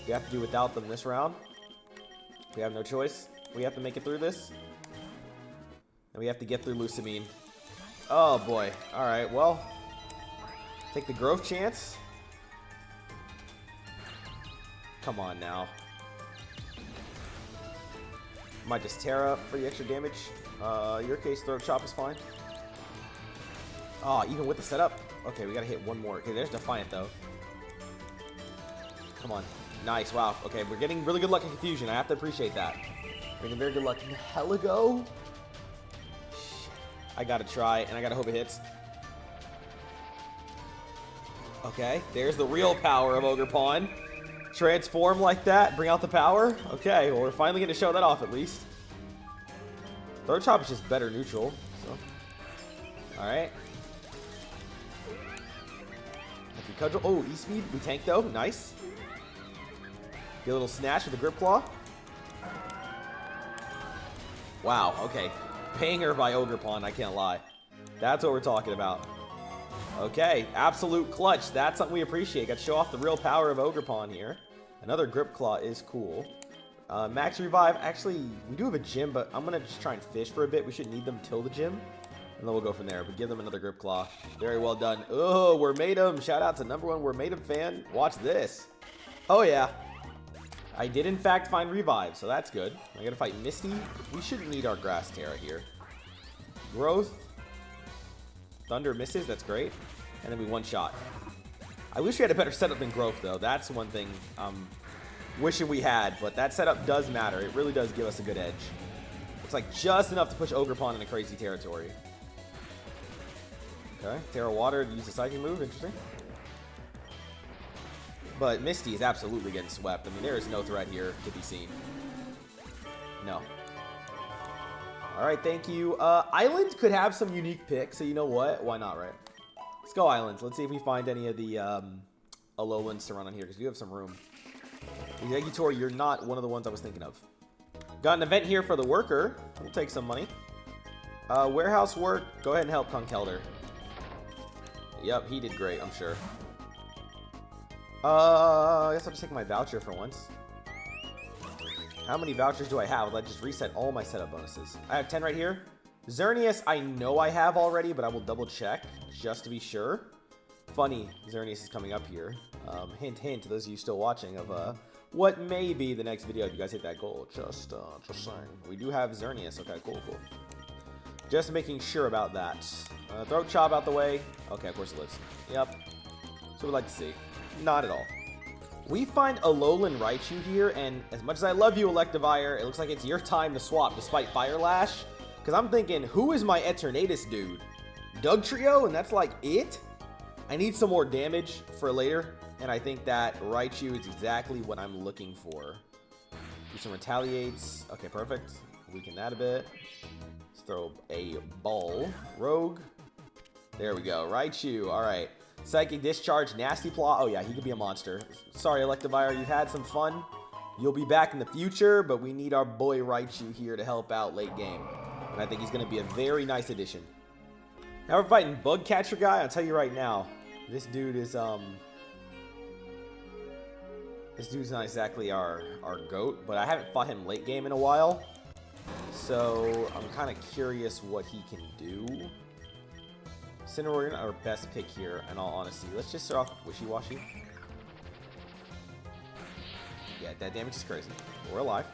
We have to do without them this round. We have no choice. We have to make it through this. And we have to get through Lusamine. Oh boy. Alright, well. Take the growth chance. Come on now. Might just tear up for the extra damage. Your case, Throat Chop is fine. Oh, even with the setup? Okay, we gotta hit one more. Okay, there's Defiant though. Come on. Nice, wow. Okay, we're getting really good luck in Confusion. I have to appreciate that. We're getting very good luck in Heligo. I gotta try, and I gotta hope it hits. Okay, there's the real power of Ogerpon. Transform like that, bring out the power. Okay, well, we're finally gonna show that off at least. Throat Chop is just better neutral, so. Alright. Cudgel. Oh, E-Speed. We tank though. Nice. Get a little snatch with the Grip Claw. Wow, okay. Banger by Ogerpon, I can't lie. That's what we're talking about. Okay, absolute clutch. That's something we appreciate. Got to show off the real power of Ogerpon here. Another Grip Claw is cool. Max Revive. Actually, we do have a gym, but I'm going to just try and fish for a bit. We should need them till the gym. And then we'll go from there. But give them another Grip Claw. Very well done. Oh, we're made 'em. Shout out to #1 We're Made 'em fan. Watch this. Oh, yeah. I did, in fact, find Revive, so that's good. I gotta fight Misty. We shouldn't need our Grass Terra here. Growth. Thunder misses. That's great. And then we one-shot. I wish we had a better setup than Growth, though. That's one thing I'm wishing we had. But that setup does matter. It really does give us a good edge. It's like just enough to push Ogerpon into crazy territory. Okay. Terra Water to use the Psychic move. Interesting. But Misty is absolutely getting swept. I mean, there is no threat here to be seen. No. Alright, thank you. Island could have some unique picks, so you know what? Why not, right? Let's go Islands. Let's see if we find any of the Alolands to run on here, because we have some room. Exeggutor, you're not one of the ones I was thinking of. Got an event here for the worker. We'll take some money. Warehouse work. Go ahead and help Conkeldurr. Yep, he did great, I'm sure. I guess I'll just take my voucher for once. How many vouchers do I have? Will I just reset all my setup bonuses? I have 10 right here. Xerneas, I know I have already, but I will double check just to be sure. Funny, Xerneas is coming up here. Hint, hint, to those of you still watching of what may be the next video if you guys hit that goal. Just saying. We do have Xerneas. Okay, cool. Just making sure about that. Throat Chop out the way. Okay, of course it lives. Yep. That's what we'd like to see. Not at all. We find Alolan Raichu here, and as much as I love you, Electivire, it looks like it's your time to swap despite Fire Lash. Because I'm thinking, who is my Eternatus dude? Dugtrio, and that's like it? I need some more damage for later, and I think that Raichu is exactly what I'm looking for. Do some retaliates. Okay, perfect. Weaken that a bit. Let's throw a ball. Rogue. There we go. Raichu. All right. Psychic Discharge. Nasty Plot. Oh, yeah. He could be a monster. Sorry, Electivire. You've had some fun. You'll be back in the future, but we need our boy Raichu here to help out late game. And I think he's going to be a very nice addition. Now we're fighting Bug Catcher guy. I'll tell you right now. This dude is, This dude's not exactly our GOAT, but I haven't fought him late game in a while. So I'm kind of curious what he can do. Cineroar, our best pick here, in all honesty. Let's just start off with Wishy-Washy. Yeah, that damage is crazy. We're alive.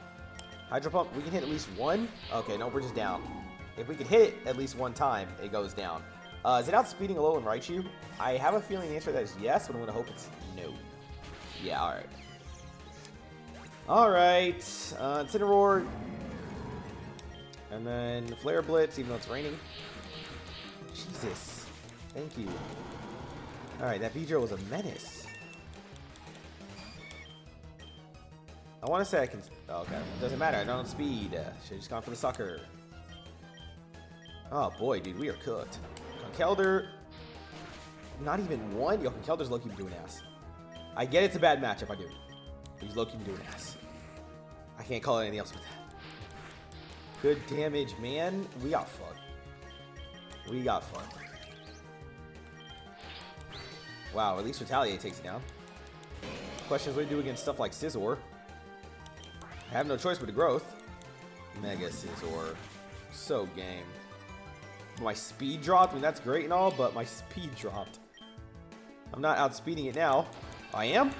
Hydro Pump, we can hit at least one. Okay, no, we're just down. If we could hit it at least one time, it goes down. Is it outspeeding Alolan Raichu? I have a feeling the answer to that is yes, but I'm going to hope it's no. Yeah, alright. Alright, Incineroar. And then Flare Blitz, even though it's raining. Jesus. Thank you. Alright, that Beedrill was a menace. I want to say I can... Oh, okay, doesn't matter. I don't have speed. Should've just gone for the sucker. Oh boy, dude, we are cooked. Conkeldurr... Not even one? Yo, Conkeldurr's low-key doing ass. I get it's a bad matchup, I do. He's low-key doing ass. I can't call it anything else with that. Good damage, man. We got fucked. We got fucked. Wow, at least Retaliate takes it down. Question is what do you do against stuff like Scizor? I have no choice but to growth. Mega Scizor. So game. My speed dropped. I mean, that's great and all, but my speed dropped. I'm not outspeeding it now. I am?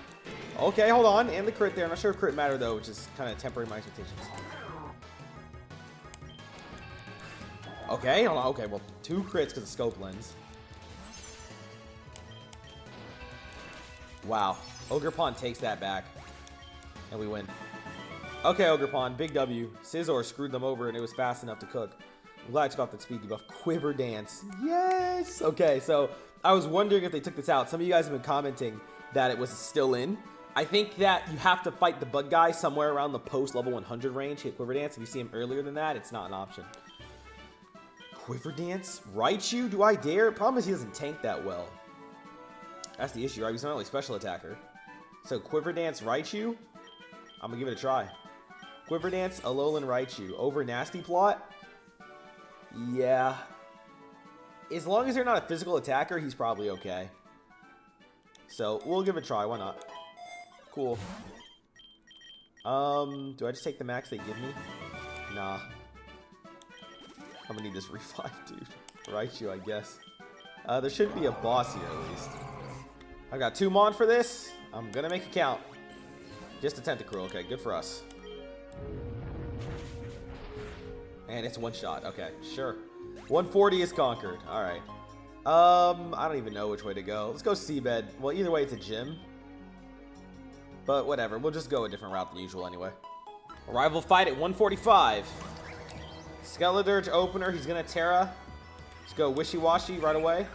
Okay, hold on. And the crit there. I'm not sure if crit mattered, though, which is kind of tempering my expectations. Okay, hold on. Okay, well, 2 crits because of Scope Lens. Wow. Ogerpon takes that back. And we win. Okay, Ogerpon. Big W. Scizor screwed them over, and it was fast enough to cook. I'm glad I took off that speed debuff. Quiver Dance. Yes! Okay, so I was wondering if they took this out. Some of you guys have been commenting that it was still in. I think that you have to fight the bug guy somewhere around the post level 100 range. Hit Quiver Dance. If you see him earlier than that, it's not an option. Quiver Dance? Raichu? Do I dare? Problem is he doesn't tank that well. That's the issue, right? He's not only special attacker. So Quiver Dance Raichu? I'm gonna give it a try. Quiver Dance Alolan Raichu over Nasty Plot? Yeah. As long as they're not a physical attacker, he's probably okay. So we'll give it a try. Why not? Cool. Do I just take the max they give me? Nah. I'm gonna need this revive, dude. Raichu, I guess. There should be a boss here at least. I've got 2 Mon for this. I'm gonna make it count. Just a Tentacruel. Okay, good for us. And it's 1 shot. Okay, sure. 140 is conquered. All right. I don't even know which way to go. Let's go Seabed. Well, either way, it's a gym. But whatever. We'll just go a different route than usual anyway. Arrival fight at 145. Skeledirge opener. He's gonna Terra. Let's go Wishy-Washy right away.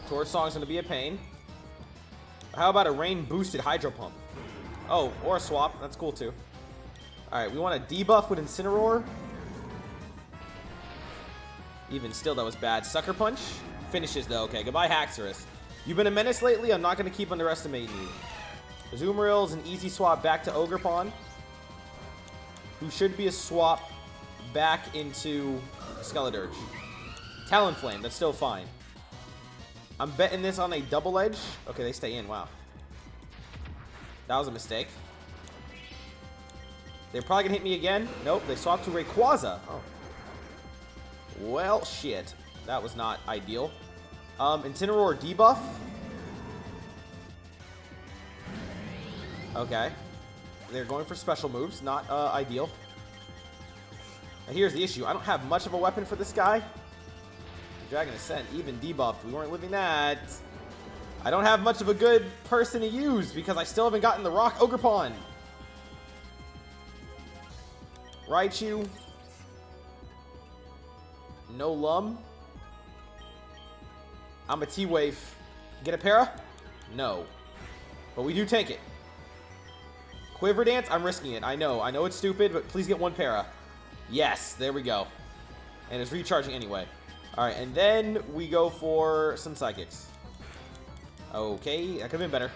Torch Song's gonna be a pain. How about a rain boosted Hydro Pump? Oh, or a swap. That's cool too. Alright, we want a debuff with Incineroar. Even still, that was bad. Sucker Punch. Finishes though. Okay, goodbye Haxorus. You've been a menace lately. I'm not going to keep underestimating you. Azumarill is an easy swap back to Ogerpon, who should be a swap back into Skeledirge. Talonflame, that's still fine. I'm betting this on a double edge. Okay, they stay in. Wow. That was a mistake. They're probably going to hit me again. Nope, they swapped to Rayquaza. Oh. Well, shit. That was not ideal. Incineroar debuff. Okay. They're going for special moves. Not ideal. Now here's the issue. I don't have much of a weapon for this guy. Dragon Ascent, even debuffed. We weren't living that. I don't have much of a good person to use because I still haven't gotten the Rock Ogerpon. Raichu. No Lum. I'm a T-Wave. Get a para? No. But we do take it. Quiver Dance, I'm risking it. I know it's stupid, but please get one para. Yes, there we go. And it's recharging anyway. All right, and then we go for some Psychics. Okay, that could have been better.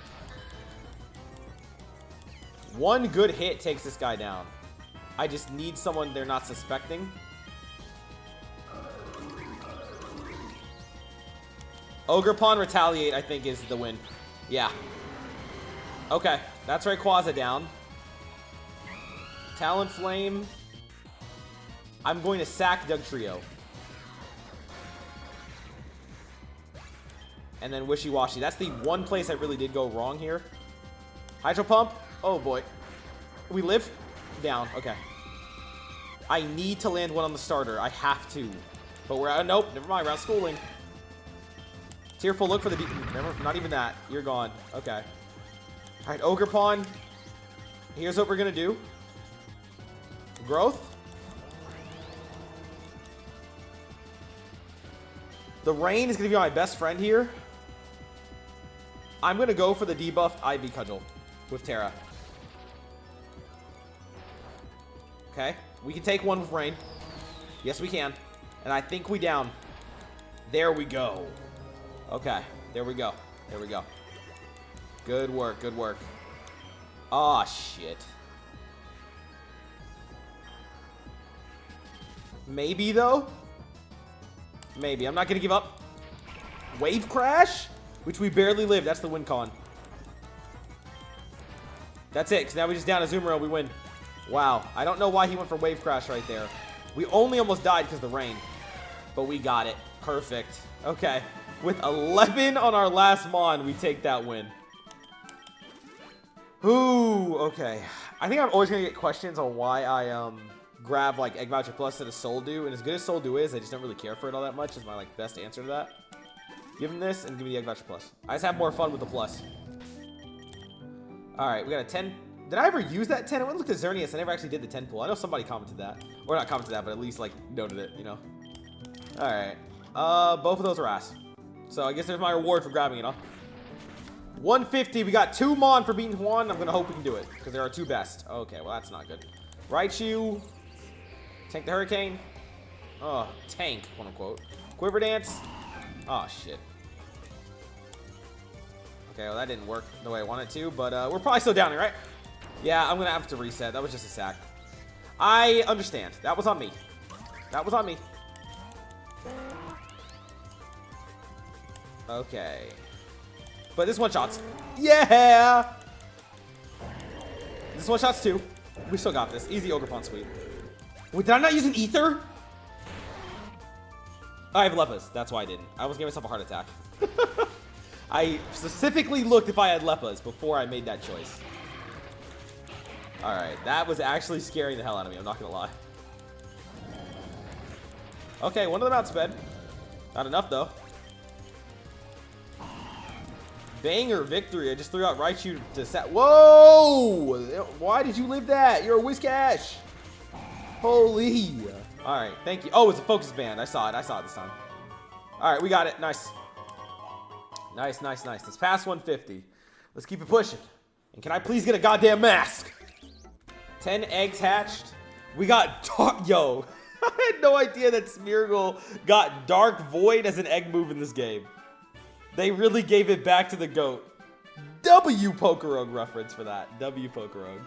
One good hit takes this guy down. I just need someone they're not suspecting. Ogerpon Retaliate, I think, is the win. Yeah. Okay, that's Rayquaza down. Talonflame. I'm going to sack Dugtrio. And then Wishy-Washy. That's the one place I really did go wrong here. Hydro Pump. Oh, boy. We live? Down. Okay. I need to land one on the starter. I have to. But we're out. Nope. Never mind. We're out schooling. Tearful look for the... Never, not even that. You're gone. Okay. All right. Ogerpon. Here's what we're going to do. Growth. The rain is going to be my best friend here. I'm going to go for the debuffed Ivy Cudgel with Terra. Okay. We can take one with rain. Yes, we can. And I think we down. There we go. Okay. There we go. There we go. Good work. Good work. Aw, shit. Maybe, though? Maybe. I'm not going to give up. Wave Crash? Which we barely lived. That's the win con. That's it. Because now we just down a Azumarill. We win. Wow. I don't know why he went for Wave Crash right there. We only almost died because of the rain. But we got it. Perfect. Okay. With 11 on our last Mon, we take that win. Ooh. Okay. I think I'm always going to get questions on why I grab like Egg Voucher Plus instead of Soul Dew. And as good as Soul Dew is, I just don't really care for it all that much. Is my like best answer to that. Give him this and give me the Egg Voucher Plus. I just have more fun with the plus. All right, we got a 10. Did I ever use that 10? I went and looked at Xerneas. I never actually did the 10 pull. I know somebody commented that. Or not commented that, but at least like noted it, you know. All right. Both of those are ass. So I guess there's my reward for grabbing it, huh? 150. We got 2 Mon for beating Juan. I'm going to hope we can do it because there are 2 best. Okay, well, that's not good. Raichu. Tank the Hurricane. Oh, tank, quote unquote. Quiver Dance. Oh, shit. Okay, well, that didn't work the way I wanted to, but we're probably still down here, right? Yeah, I'm going to have to reset. That was just a sack. I understand. That was on me. That was on me. Okay. But this one-shots. Yeah! This one-shots too. We still got this. Easy Ogerpon sweep. Wait, did I not use an Aether? I have Leppas. That's why I didn't. I was giving myself a heart attack. I specifically looked if I had Leppas before I made that choice. Alright, that was actually scaring the hell out of me. I'm not going to lie. Okay, one of them outsped. Not enough, though. Banger victory. I just threw out Raichu to set. Whoa! Why did you live that? You're a Whiscash. Holy. Alright, thank you. Oh, it's a focus band. I saw it. I saw it this time. Alright, we got it. Nice. Nice, nice, nice. Let's pass 150. Let's keep it pushing. And can I please get a goddamn mask? 10 eggs hatched. We got dark. Yo, I had no idea that Smeargle got Dark Void as an egg move in this game. They really gave it back to the GOAT. W Pokerogue reference for that. W Pokerogue.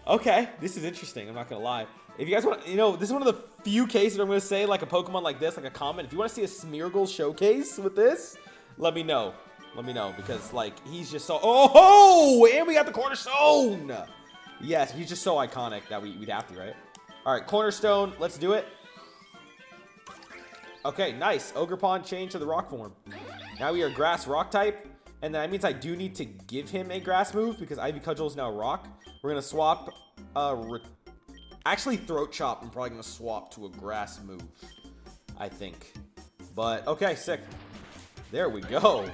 Okay, this is interesting. I'm not going to lie. If you guys want, you know, this is one of the few cases where I'm going to say like a Pokemon like this, like a comment. If you want to see a Smeargle showcase with this, let me know. Let me know because like he's just so. Oh, and we got the Cornerstone. Yes, he's just so iconic that we'd have to, right? All right, Cornerstone. Let's do it. Okay, nice. Ogerpon changed to the rock form. Now we are grass rock type. And that means I do need to give him a grass move because Ivy Cudgel is now rock. We're going to swap. Actually, Throat Chop. I'm probably going to swap to a grass move. I think. But, okay, sick. There we go.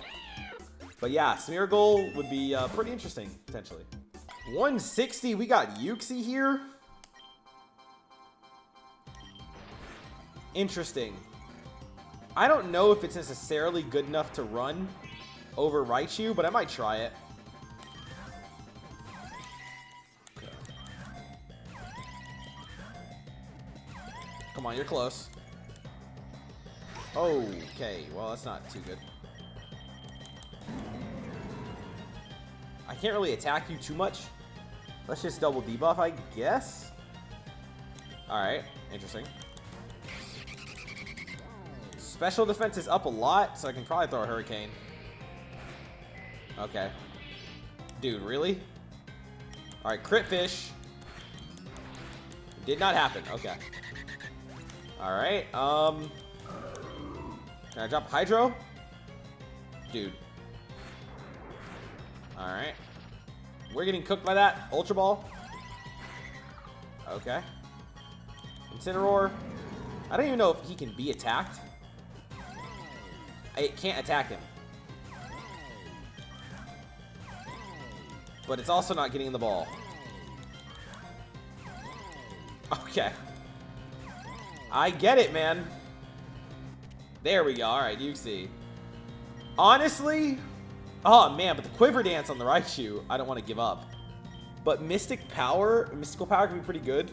But yeah, Smeargle would be pretty interesting, potentially. 160. We got Uxie here. Interesting. I don't know if it's necessarily good enough to run over Raichu, but I might try it. Okay. Come on, you're close. Okay, well, that's not too good. I can't really attack you too much. Let's just double debuff, I guess. Alright, interesting. Special defense is up a lot, so I can probably throw a hurricane. Okay. Dude, really? Alright, crit fish. Did not happen. Okay. Alright, can I drop Hydro? Dude. Alright. We're getting cooked by that. Ultra Ball. Okay. Incineroar. I don't even know if he can be attacked. I can't attack him. But it's also not getting the ball. Okay. I get it, man. There we go. Alright, you see. Honestly... Oh, man, but the Quiver Dance on the Raichu, I don't want to give up. But Mystical Power can be pretty good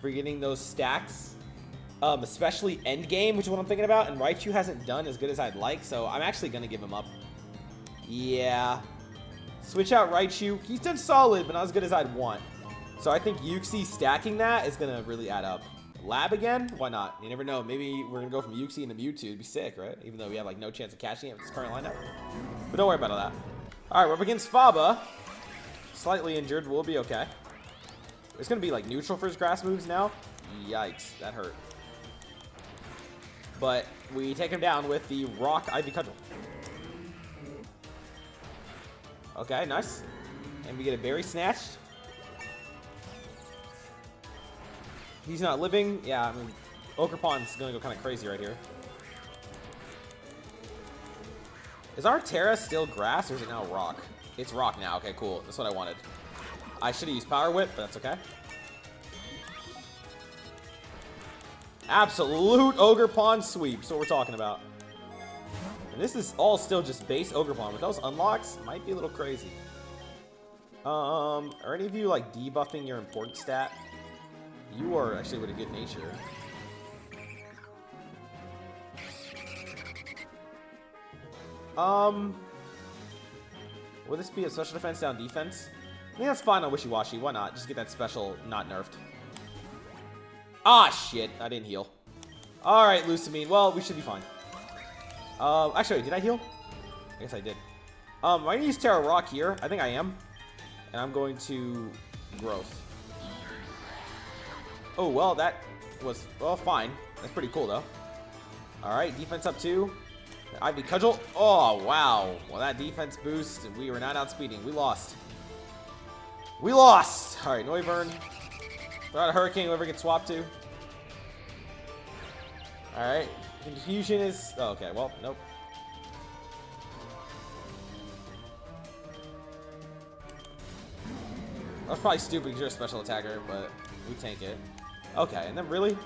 for getting those stacks. Especially Endgame, which is what I'm thinking about. And Raichu hasn't done as good as I'd like, so I'm actually going to give him up. Yeah. Switch out Raichu. He's done solid, but not as good as I'd want. So I think Uxie stacking that is going to really add up. Lab again? Why not? You never know. Maybe we're going to go from Uxie into Mewtwo. It'd be sick, right? Even though we have like no chance of catching it with this current lineup. But don't worry about all that. Alright, we're up against Faba. Slightly injured. We'll be okay. It's going to be like neutral for his grass moves now. Yikes. That hurt. But we take him down with the Rock Ivy Cudgel. Okay, nice. And we get a Berry Snatched. He's not living. Yeah, I mean, Ogerpon's going to go kind of crazy right here. Is our Terra still grass or is it now rock? It's rock now. Okay, cool. That's what I wanted. I should have used Power Whip, but that's okay. Absolute Ogerpon sweep. That's what we're talking about. And this is all still just base Ogerpon. With those unlocks, might be a little crazy. Are any of you like debuffing your important stat? You are actually with a good nature. Would this be a special defense down defense? I think that's fine on Wishy-Washy. Why not? Just get that special not nerfed. Ah, shit. I didn't heal. Alright, Lucamine. Well, we should be fine. Actually, did I heal? I guess I did. I'm going to use Terra Rock here. I think I am. And I'm going to Growth. Oh, well, that was, well, fine. That's pretty cool, though. Alright, defense up 2. Ivy Cudgel. Oh, wow. Well, that defense boost, we were not outspeeding. We lost. We lost! Alright, Noivern. Throw out a Hurricane, whoever gets swapped to. Alright. Confusion is... Oh, okay, well, nope. That was probably stupid because you're a special attacker, but we tank it. Okay, and then really?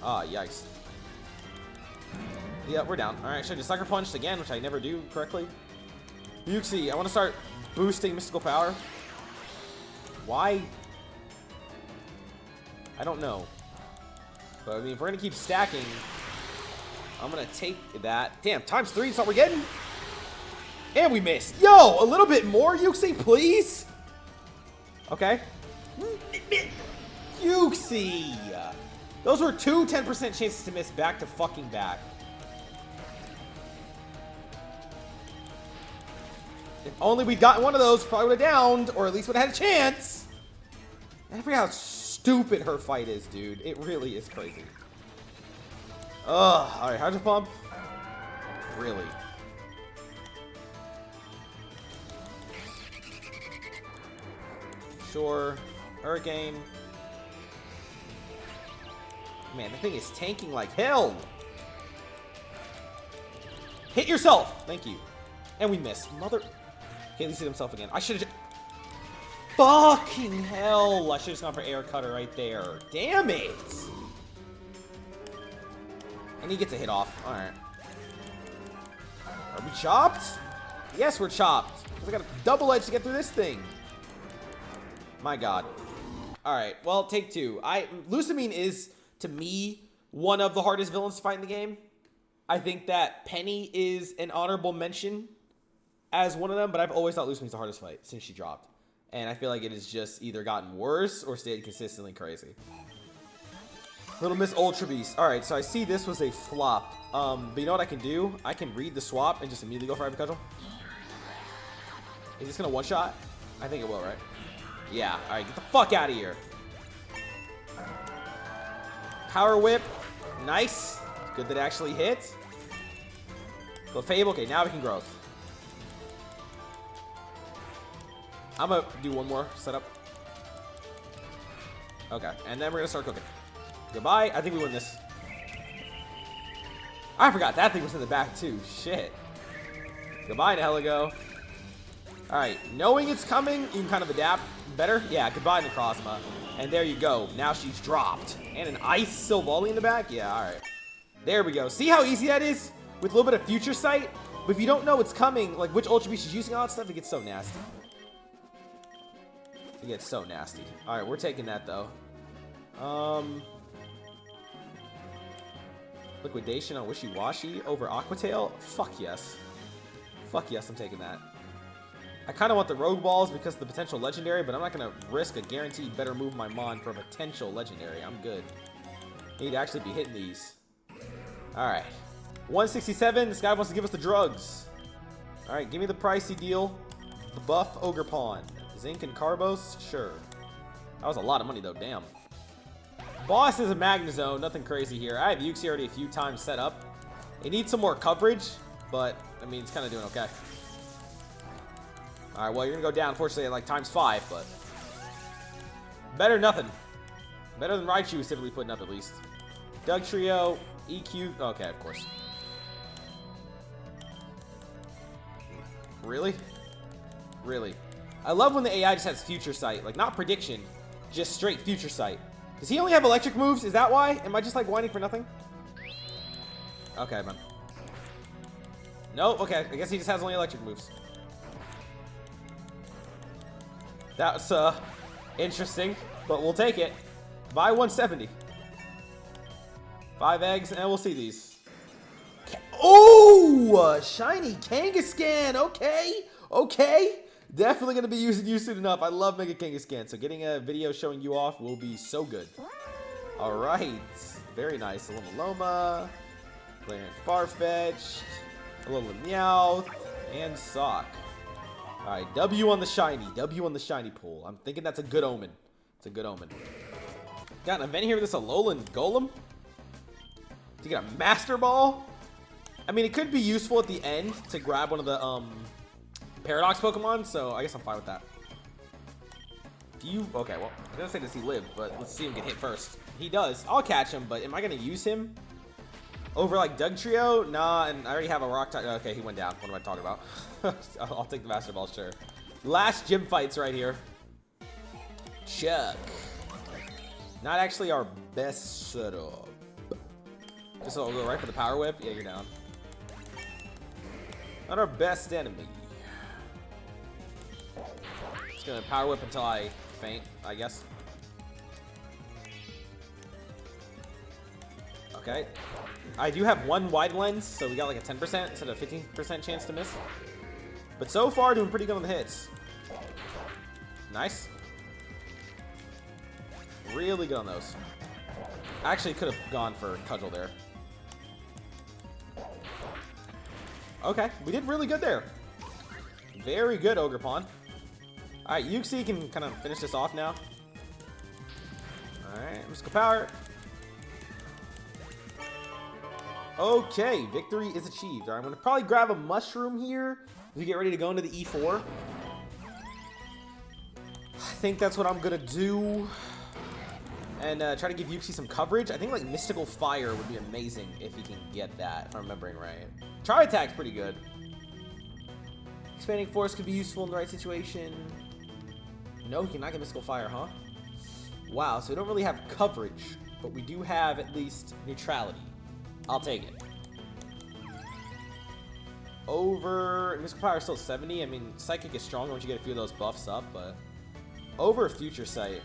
Ah, yikes. Yeah, we're down. Alright, should I just Sucker Punched again, which I never do correctly? Uxie, I want to start boosting Mystical Power. Why? I don't know. But I mean, if we're going to keep stacking, I'm going to take that. Damn, ×3 is all we're getting? And we missed. Yo, a little bit more, Uxie, please? Okay. Uxie! Those were 2 10% chances to miss back to fucking back. If only we'd gotten one of those, probably would have downed, or at least would have had a chance. I forget how stupid her fight is, dude. It really is crazy. Ugh. Alright, Hydro Pump. Really? Sure. Hurricane. Man, the thing is tanking like hell. Hit yourself! Thank you. And we missed. Mother... Okay, at least hit himself again. I should have... Fucking hell! I should have just gone for Air Cutter right there. Damn it! And he gets a hit off. Alright. Are we chopped? Yes, we're chopped. Because I got a double edge to get through this thing. My god. All right. Well, take two. Lusamine is, to me, one of the hardest villains to fight in the game. I think that Penny is an honorable mention as one of them, but I've always thought Lusamine's the hardest fight since she dropped. And I feel like it has just either gotten worse or stayed consistently crazy. Little Miss Ultra Beast. All right, so I see this was a flop. But you know what I can do? I can read the swap and just immediately go for Ivy Cudgel. Is this going to one-shot? I think it will, right? Yeah. All right, get the fuck out of here. Power Whip. Nice. It's good that it actually hit. Clefable. Okay, now we can growth. I'm going to do one more setup. Okay, and then we're going to start cooking. Goodbye. I think we win this. I forgot that thing was in the back, too. Shit. Goodbye, Nihilego. Alright, knowing it's coming, you can kind of adapt better. Yeah, goodbye, Necrozma. And there you go. Now she's dropped. And an Ice Silvally in the back? Yeah, alright. There we go. See how easy that is? With a little bit of future sight? But if you don't know it's coming, like which Ultra Beast she's using all that stuff, it gets so nasty. It gets so nasty. Alright, we're taking that, though. Liquidation on Wishy-Washy over Aquatail? Fuck yes. Fuck yes, I'm taking that. I kind of want the Rogue Balls because of the potential Legendary, but I'm not going to risk a guaranteed better move my Mon for a potential Legendary. I'm good. Need to actually be hitting these. Alright. 167. This guy wants to give us the drugs. Alright, give me the pricey deal. The buff Ogerpon. Zinc and Carbos? Sure. That was a lot of money, though. Damn. Boss is a Magnezone, nothing crazy here. I have Uxie already a few times set up. It needs some more coverage, but, I mean, it's kind of doing okay. Alright, well, you're going to go down, unfortunately, at, like, ×5, but... better than nothing. Better than Raichu was typically putting up, at least. Doug Trio, EQ... okay, of course. Really? Really? I love when the AI just has Future Sight. Like, not prediction, just straight Future Sight. Does he only have electric moves? Is that why? Am I just like whining for nothing? Okay, man. No, okay. I guess he just has only electric moves. That's interesting, but we'll take it. Buy 170. 5 eggs, and we'll see these. Oh, shiny Kangaskhan. Okay, okay. Definitely going to be using you soon enough. I love Mega Kangaskhan, so getting a video showing you off will be so good. All right. Very nice. A little Loma, Glaring Farfetch'd, a little Meowth, and Sock. All right, W on the shiny. W on the shiny pool. I'm thinking that's a good omen. It's a good omen. Got an event here with this Alolan Golem. To get a Master Ball. I mean, it could be useful at the end to grab one of the Paradox Pokemon, so I guess I'm fine with that. Do you... okay, well, I was gonna say does he live, but let's see him get hit first. He does. I'll catch him, but am I gonna use him over like Doug Trio? Nah, and I already have a Rock type. Okay, he went down. What am I talking about? I'll take the Master Ball, sure. Last gym fights right here. Chuck. Not actually our best setup. Just I'll go right for the Power Whip. Yeah, you're down. Not our best enemy. Just gonna Power Whip until I faint, I guess. Okay. I do have one wide lens, so we got like a 10% instead of 15% chance to miss. But so far, doing pretty good on the hits. Nice. Really good on those. Actually, could have gone for Cudgel there. Okay, we did really good there. Very good, Ogerpon. Alright, Uxie can kind of finish this off now. Alright, Mystical Power. Okay, victory is achieved. Alright, I'm going to probably grab a Mushroom here as we get ready to go into the E4. I think that's what I'm going to do. And try to give Uxie some coverage. I think like Mystical Fire would be amazing if he can get that, if I'm remembering right. Tri Attack's pretty good. Expanding Force could be useful in the right situation. No, he cannot get Mystical Fire, huh? Wow, so we don't really have coverage, but we do have at least neutrality. I'll take it. Over... Mystical Power is still 70. I mean, Psychic is stronger once you get a few of those buffs up, but... Over Future Sight.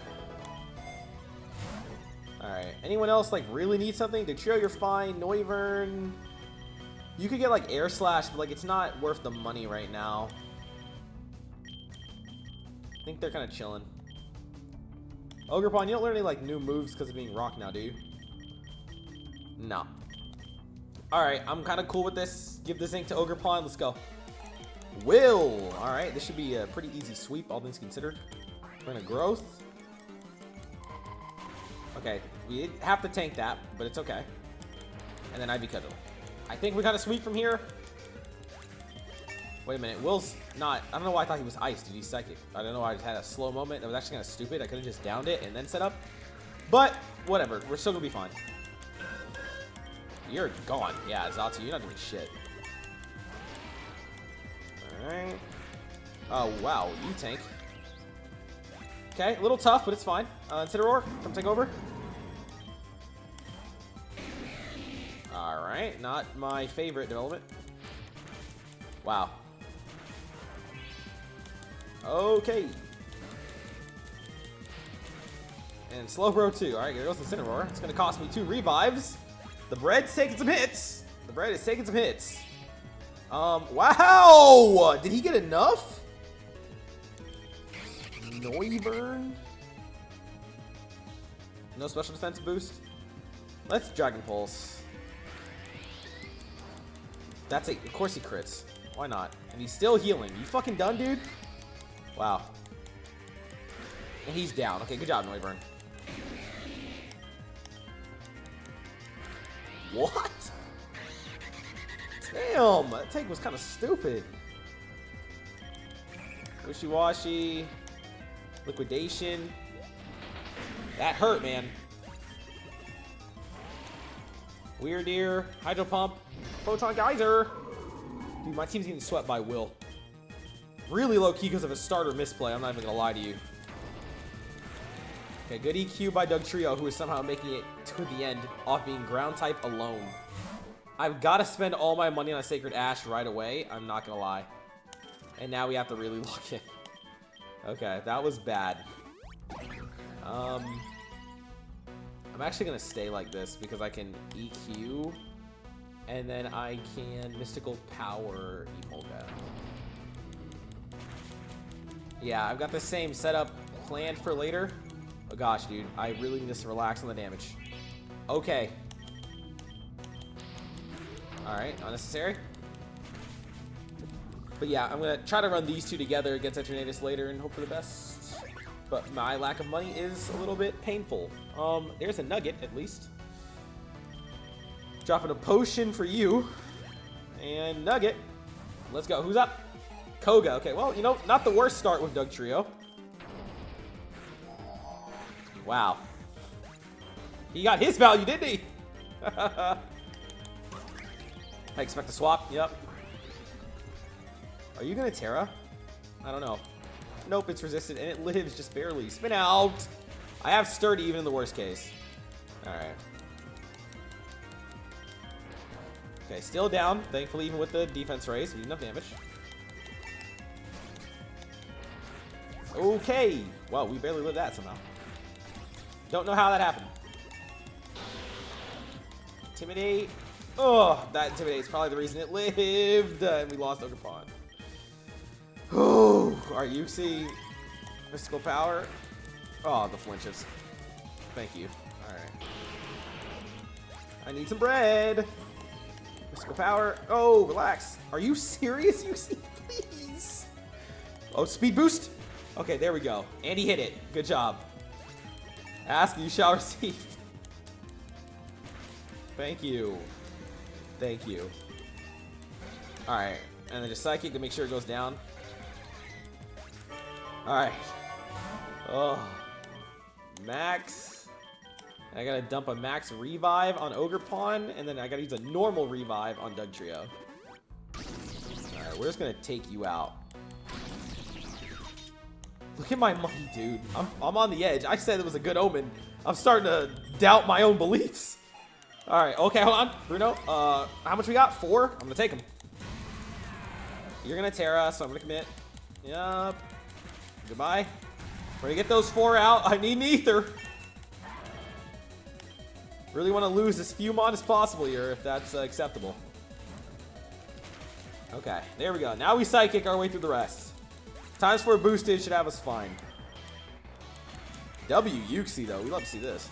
Alright. Anyone else, like, really need something? Dugtrio, you're fine. Noivern. You could get, like, Air Slash, but, like, it's not worth the money right now. I think they're kind of chilling. Ogerpon, you don't learn any, like, new moves because of being rock now, do you? No. Alright, I'm kind of cool with this. Give this ink to Ogerpon. Let's go. Will. Alright, this should be a pretty easy sweep, all things considered. We're gonna growth. Okay, we have to tank that, but it's okay. And then Ivy Cudgel. I think we got a sweep from here. Wait a minute, Will's not... I don't know why I thought he was iced. Dude, he's psychic. I don't know why I just had a slow moment. That was actually kind of stupid. I could have just downed it and then set up. But, whatever. We're still gonna be fine. You're gone. Yeah, Zatu, you're not doing shit. Alright. Oh, wow. You tank. Okay, a little tough, but it's fine. Incineroar, come take over. Alright, not my favorite development. Wow. Okay. And Slowbro too. Alright, here goes Incineroar. It's gonna cost me 2 revives. The bread's taking some hits. The bread is taking some hits. Wow! Did he get enough? Noivern? No special defense boost? Let's Dragon Pulse. That's of course he crits. Why not? And he's still healing. You fucking done, dude? Wow. And he's down. Okay, good job, Noivern. What? Damn, that take was kind of stupid. Wishy-washy. Liquidation. That hurt, man. Weird Ear. Hydro Pump. Photon Geyser. Dude, my team's getting swept by Will. Really low key because of a starter misplay. I'm not even going to lie to you. Okay, good EQ by Dugtrio, who is somehow making it to the end off being ground type alone. I've got to spend all my money on a Sacred Ash right away. I'm not going to lie. And now we have to really look in. Okay, that was bad. I'm actually going to stay like this because I can EQ. And then I can Mystical Power Emolga. Yeah, I've got the same setup planned for later. Oh gosh, dude. I really need to relax on the damage. Okay. Alright, unnecessary. But yeah, I'm going to try to run these two together against Eternatus later and hope for the best. But my lack of money is a little bit painful. There's a nugget, at least. Dropping a potion for you. And nugget. Let's go. Who's up? Koga. Okay, well, you know, not the worst start with Dugtrio. Wow. He got his value, didn't he? I expect a swap. Yep. Are you going to Terra? I don't know. Nope, it's resisted, and it lives just barely. Spin out! I have Sturdy even in the worst case. Alright. Okay, still down. Thankfully, even with the defense raise, we did enough damage. Okay. Well, we barely lived that somehow. Don't know how that happened. Intimidate. Oh, that Intimidate is probably the reason it lived. And we lost Ogerpon. Oh, alright, you see Mystical Power. Oh, the flinches. Thank you. Alright. I need some bread. Mystical Power. Oh, relax. Are you serious, you see? Please. Oh, speed boost. Okay, there we go. And he hit it. Good job. Ask, you shall receive. Thank you. Thank you. Alright. And then just Psychic to make sure it goes down. Alright. Oh. Max. I gotta dump a max revive on Ogerpon, and then I gotta use a normal revive on Dugtrio. Alright, we're just gonna take you out. Look at my money, dude. I'm on the edge. I said it was a good omen. I'm starting to doubt my own beliefs. Alright, okay, hold on. Bruno, how much we got? 4? I'm gonna take them. You're gonna Terra, so I'm gonna commit. Yup. Goodbye. We're gonna get those 4 out. I need an Aether. Really want to lose as few mon as possible here, if that's acceptable. Okay, there we go. Now we Psychic our way through the rest. Times 4 boosted should have us fine. W Yuxi, though. We love to see this.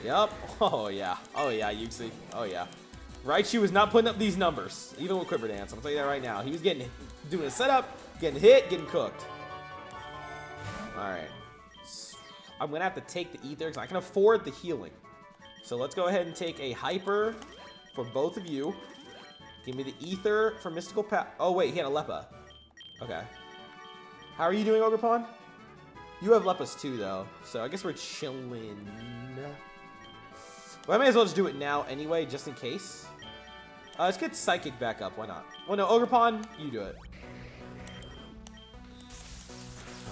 Yep. Oh, yeah. Oh, yeah, Yuxi. Oh, yeah. Raichu was not putting up these numbers, even with Quiver Dance. I'm going to tell you that right now. He was doing a setup, getting hit, getting cooked. All right. I'm going to have to take the Aether because I can afford the healing. So let's go ahead and take a Hyper for both of you. Give me the Aether for Mystical Power. Oh, wait, he had a Leppa. Okay. How are you doing, Ogerpon? You have Leppas too, though. So I guess we're chilling. Well, I may as well just do it now anyway, just in case. Let's get Psychic back up. Why not? Well, no, Ogerpon, you do it.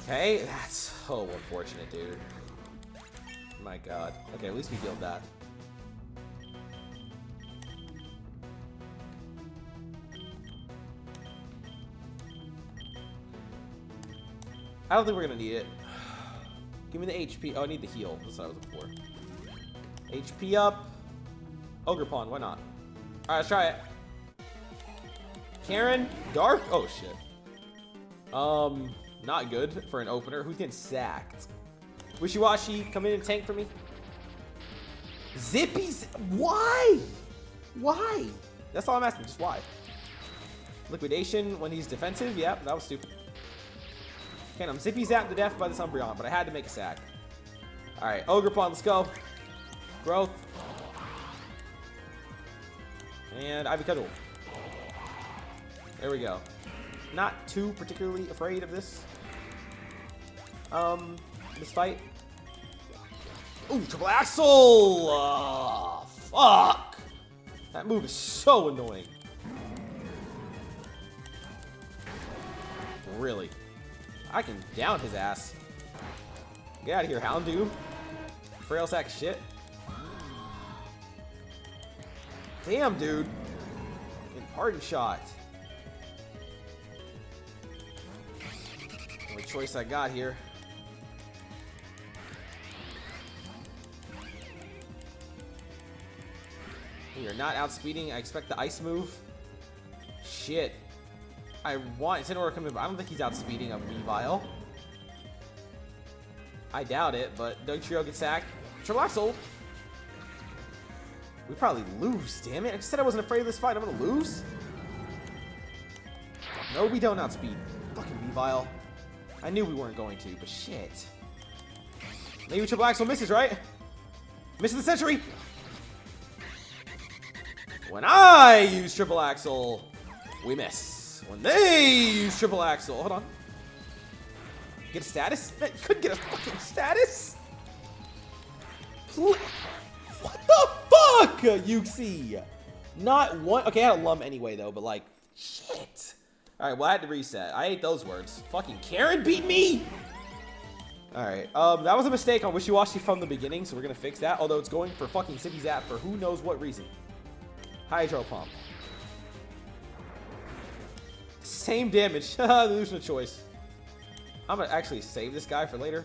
Okay, that's so unfortunate, dude. My God. Okay, at least we healed that. I don't think we're gonna need it. Give me the HP. Oh, I need the heal. That's what I was looking for. HP up. Ogerpon, why not? Alright, let's try it. Karen, Dark. Oh shit. Not good for an opener. Who's getting sacked? Wishy-washy, come in and tank for me. Zippy's. Why? Why? That's all I'm asking. Just why? Liquidation when he's defensive. Yep, that was stupid. Okay, I'm Zippy zapped to death by this Umbreon, but I had to make a sack. Alright, Ogerpon, let's go. Growth. And Ivy Cudgel. There we go. Not too particularly afraid of this. This fight. Ooh, Triple Axle! Fuck! That move is so annoying. Really? I can down his ass. Get out of here, Houndoom. Frail sack of shit. Damn, dude. Getting Harden shot. Only choice I got here. You're not outspeeding. I expect the ice move. Shit. I want Incineroar coming, but I don't think he's outspeeding a Weavile. I doubt it, but Dugtrio gets sacked. Triple Axle. We probably lose, damn it. I just said I wasn't afraid of this fight. I'm gonna lose? No, we don't outspeed. Fucking Weavile. I knew we weren't going to, but shit. Maybe Triple Axle misses, right? Misses the century. When I use Triple Axle, we miss. When they use Triple Axle, hold on. Get a status? Man, could get a fucking status? What the fuck, Yuxi? Not one. Okay, I had a Lum anyway, though, but like, shit. All right, well, I had to reset. I hate those words. Fucking Karen beat me. All right, that was a mistake on Wishy-Washy from the beginning, so we're gonna fix that. Although it's going for fucking Zippy Zap for who knows what reason. Hydro Pump. Same damage. There's no choice. I'm gonna actually save this guy for later.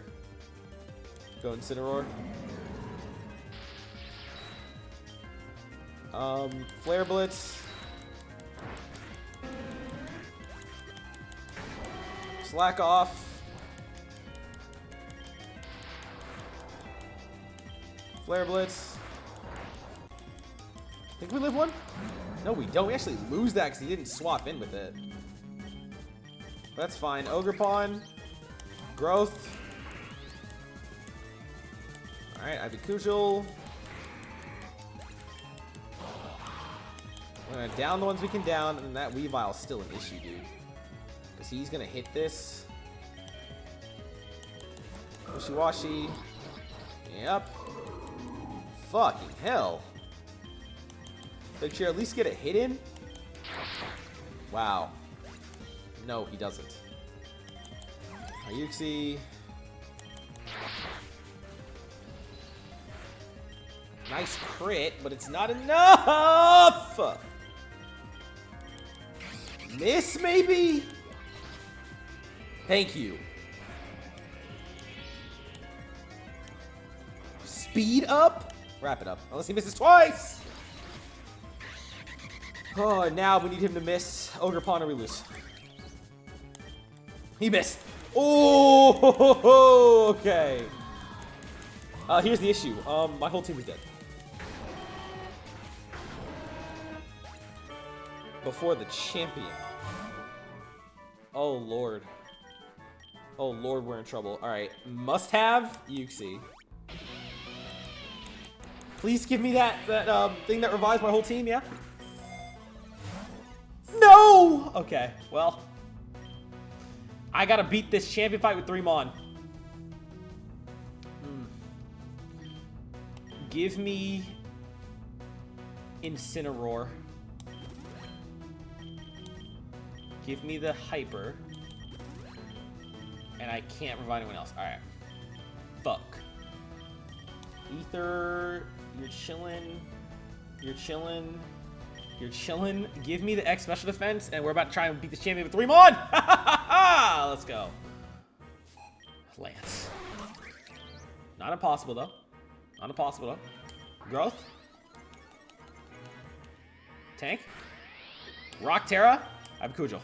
Go Incineroar. Flare Blitz. Slack off. Flare Blitz. Think we live one? No, we don't. We actually lose that because he didn't swap in with it. That's fine. Ogerpon. Growth. Alright, Ivy Cudgel. We're gonna down the ones we can down, and that Weavile's still an issue, dude. Because he's gonna hit this. Wishy-Washy. Yep. Fucking hell. Did you at least get a hit in? Wow. No, he doesn't. Yuxi. Nice crit, but it's not enough! Miss, maybe? Thank you. speed up? Wrap it up. Unless he misses twice. Oh, now we need him to miss. Ogerpon or we lose. He missed. Oh, okay. Here's the issue. My whole team is dead. Before the champion. Oh, Lord. Oh, Lord, we're in trouble. All right. Must have Yuxi. Please give me that thing that revives my whole team, yeah? No! Okay, well. I gotta beat this champion fight with 3 Mon. Give me Incineroar. Give me the Hyper. And I can't revive anyone else. Alright. Fuck. Aether, you're chillin'. You're chillin'. You're chillin'. Give me the X special defense, and we're about to try and beat this champion with 3 Mon! Let's go. Lance. Not impossible, though. Not impossible, though. Growth. Tank. Rock Terra. I have Kujal.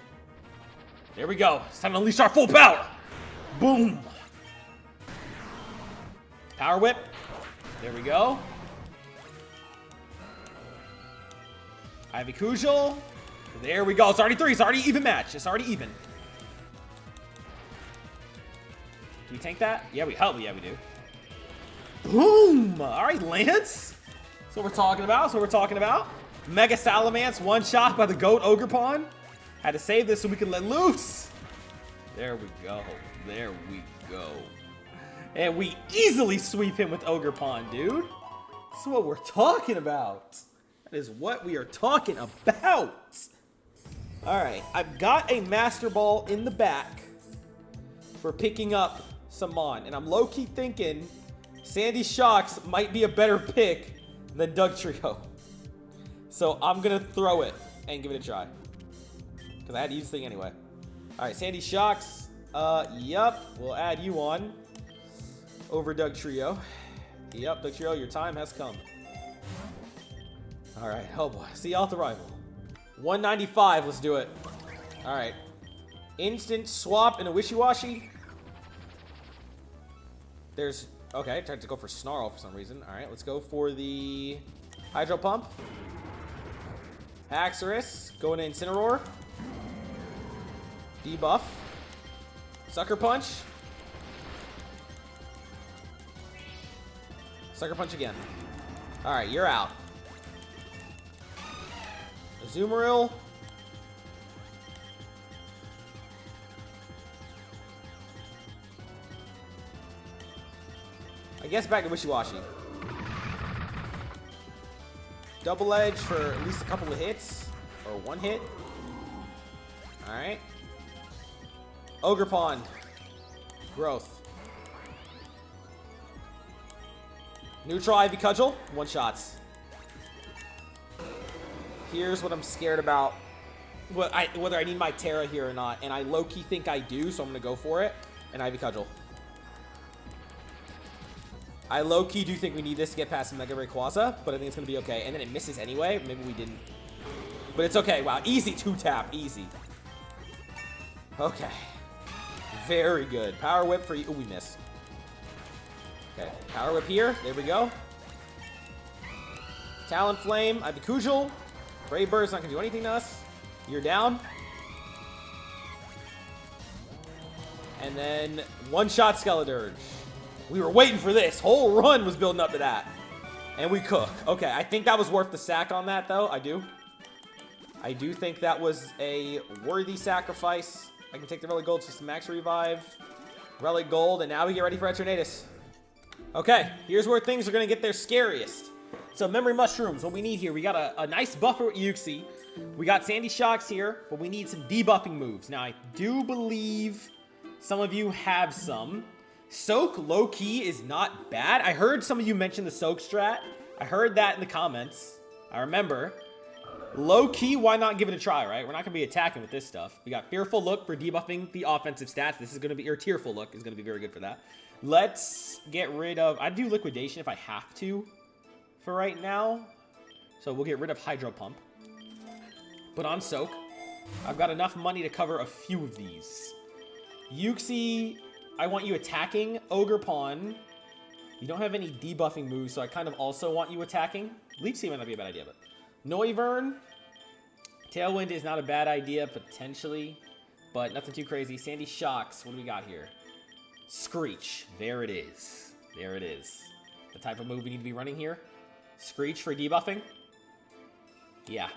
There we go. It's time to unleash our full power. Boom. Power Whip. There we go. Ivy Kujal. There we go. It's already 3. It's already even match. It's already even. Do we tank that? Yeah, we do. Boom! All right, Lance. That's what we're talking about. That's what we're talking about. Mega Salamence, one shot by the GOAT Ogerpon. Had to save this so we can let loose. There we go. There we go. And we easily sweep him with Ogerpon, dude. That's what we're talking about. That is what we are talking about. All right, I've got a Master Ball in the back for picking up some Mon, and I'm low-key thinking Sandy Shocks might be a better pick than Dugtrio. So I'm gonna throw it and give it a try. Because I had to use the thing anyway. Alright, Sandy Shocks. Yup. We'll add you on over Dugtrio. Yup, Dugtrio, your time has come. Alright, oh boy. See y'all at the rival. 195, let's do it. Alright. Instant swap and a wishy-washy. There's... Okay, I tried to go for Snarl for some reason. Alright, let's go for the Hydro Pump. Haxorus. Going to Incineroar. Debuff. Sucker Punch. Sucker Punch again. Alright, you're out. Azumarill. I guess back to Wishy-Washy. Double Edge for at least a couple of hits. Or 1 hit. Alright. Ogerpon. Growth. Neutral Ivy Cudgel. 1 shots. Here's what I'm scared about. Whether I need my Terra here or not. And I low-key think I do, so I'm going to go for it. And Ivy Cudgel. I low-key do think we need this to get past Mega Rayquaza, but I think it's going to be okay. And then it misses anyway. Maybe we didn't. But it's okay. Wow, easy 2-tap. Easy. Okay. Very good. Power Whip for you. Oh, we missed. Okay, Power Whip here. There we go. Talonflame. Ivy Kujal. Brave Bird's not going to do anything to us. You're down. And then 1-shot Skeledirge. We were waiting for this. Whole run was building up to that. And we cook. Okay, I think that was worth the sack on that, though. I do. I do think that was a worthy sacrifice. I can take the Relic Gold to some Max Revive. Relic Gold, and now we get ready for Eternatus. Okay, here's where things are going to get their scariest. So, Memory Mushrooms, what we need here. We got a nice buffer with Yuxi. We got Sandy Shocks here, but we need some debuffing moves. Now, I do believe some of you have some. Soak low-key is not bad. I heard some of you mention the Soak strat. I heard that in the comments. I remember. Low-key, why not give it a try, right? We're not going to be attacking with this stuff. We got Fearful Look for debuffing the offensive stats. This is going to be, or Tearful Look is going to be very good for that. Let's get rid of, I'd do Liquidation if I have to for right now. So we'll get rid of Hydro Pump. Put on Soak. I've got enough money to cover a few of these. Yuxi, I want you attacking. Ogerpon, you don't have any debuffing moves, so I kind of also want you attacking. Leech Seed might not be a bad idea, but Noivern, Tailwind is not a bad idea, potentially, but nothing too crazy. Sandy Shocks, what do we got here? Screech, there it is. There it is. The type of move we need to be running here. Screech for debuffing. Yeah.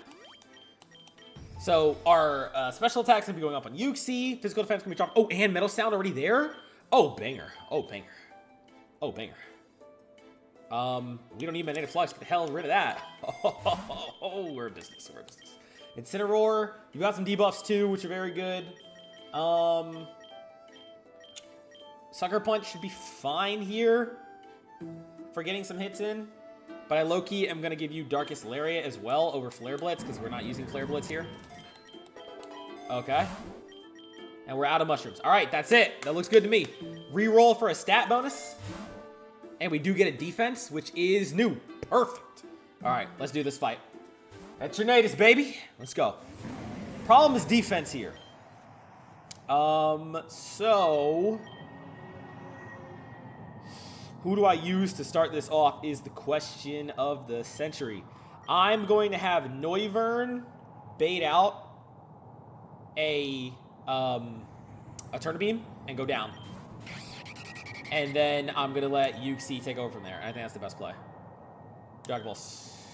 So our special attack's gonna be going up on Yuxi. Physical defense gonna be strong. Oh, and Metal Sound already there? Oh, banger. Oh, banger. Oh, banger. We don't need Magnetic Flux. Get the hell rid of that. Oh, we're in business. We're in business. Incineroar. You got some debuffs too, which are very good. Sucker Punch should be fine here for getting some hits in. But I low-key am going to give you Darkest Lariat as well over Flare Blitz because we're not using Flare Blitz here. Okay. And we're out of mushrooms. All right, that's it. That looks good to me. Reroll for a stat bonus. And we do get a defense, which is new. Perfect. All right, let's do this fight. Eternatus, baby. Let's go. Problem is defense here. So who do I use to start this off is the question of the century. I'm going to have Noivern bait out a Turtle Beam and go down. And then I'm going to let Yuxi take over from there. I think that's the best play. Dragon Balls.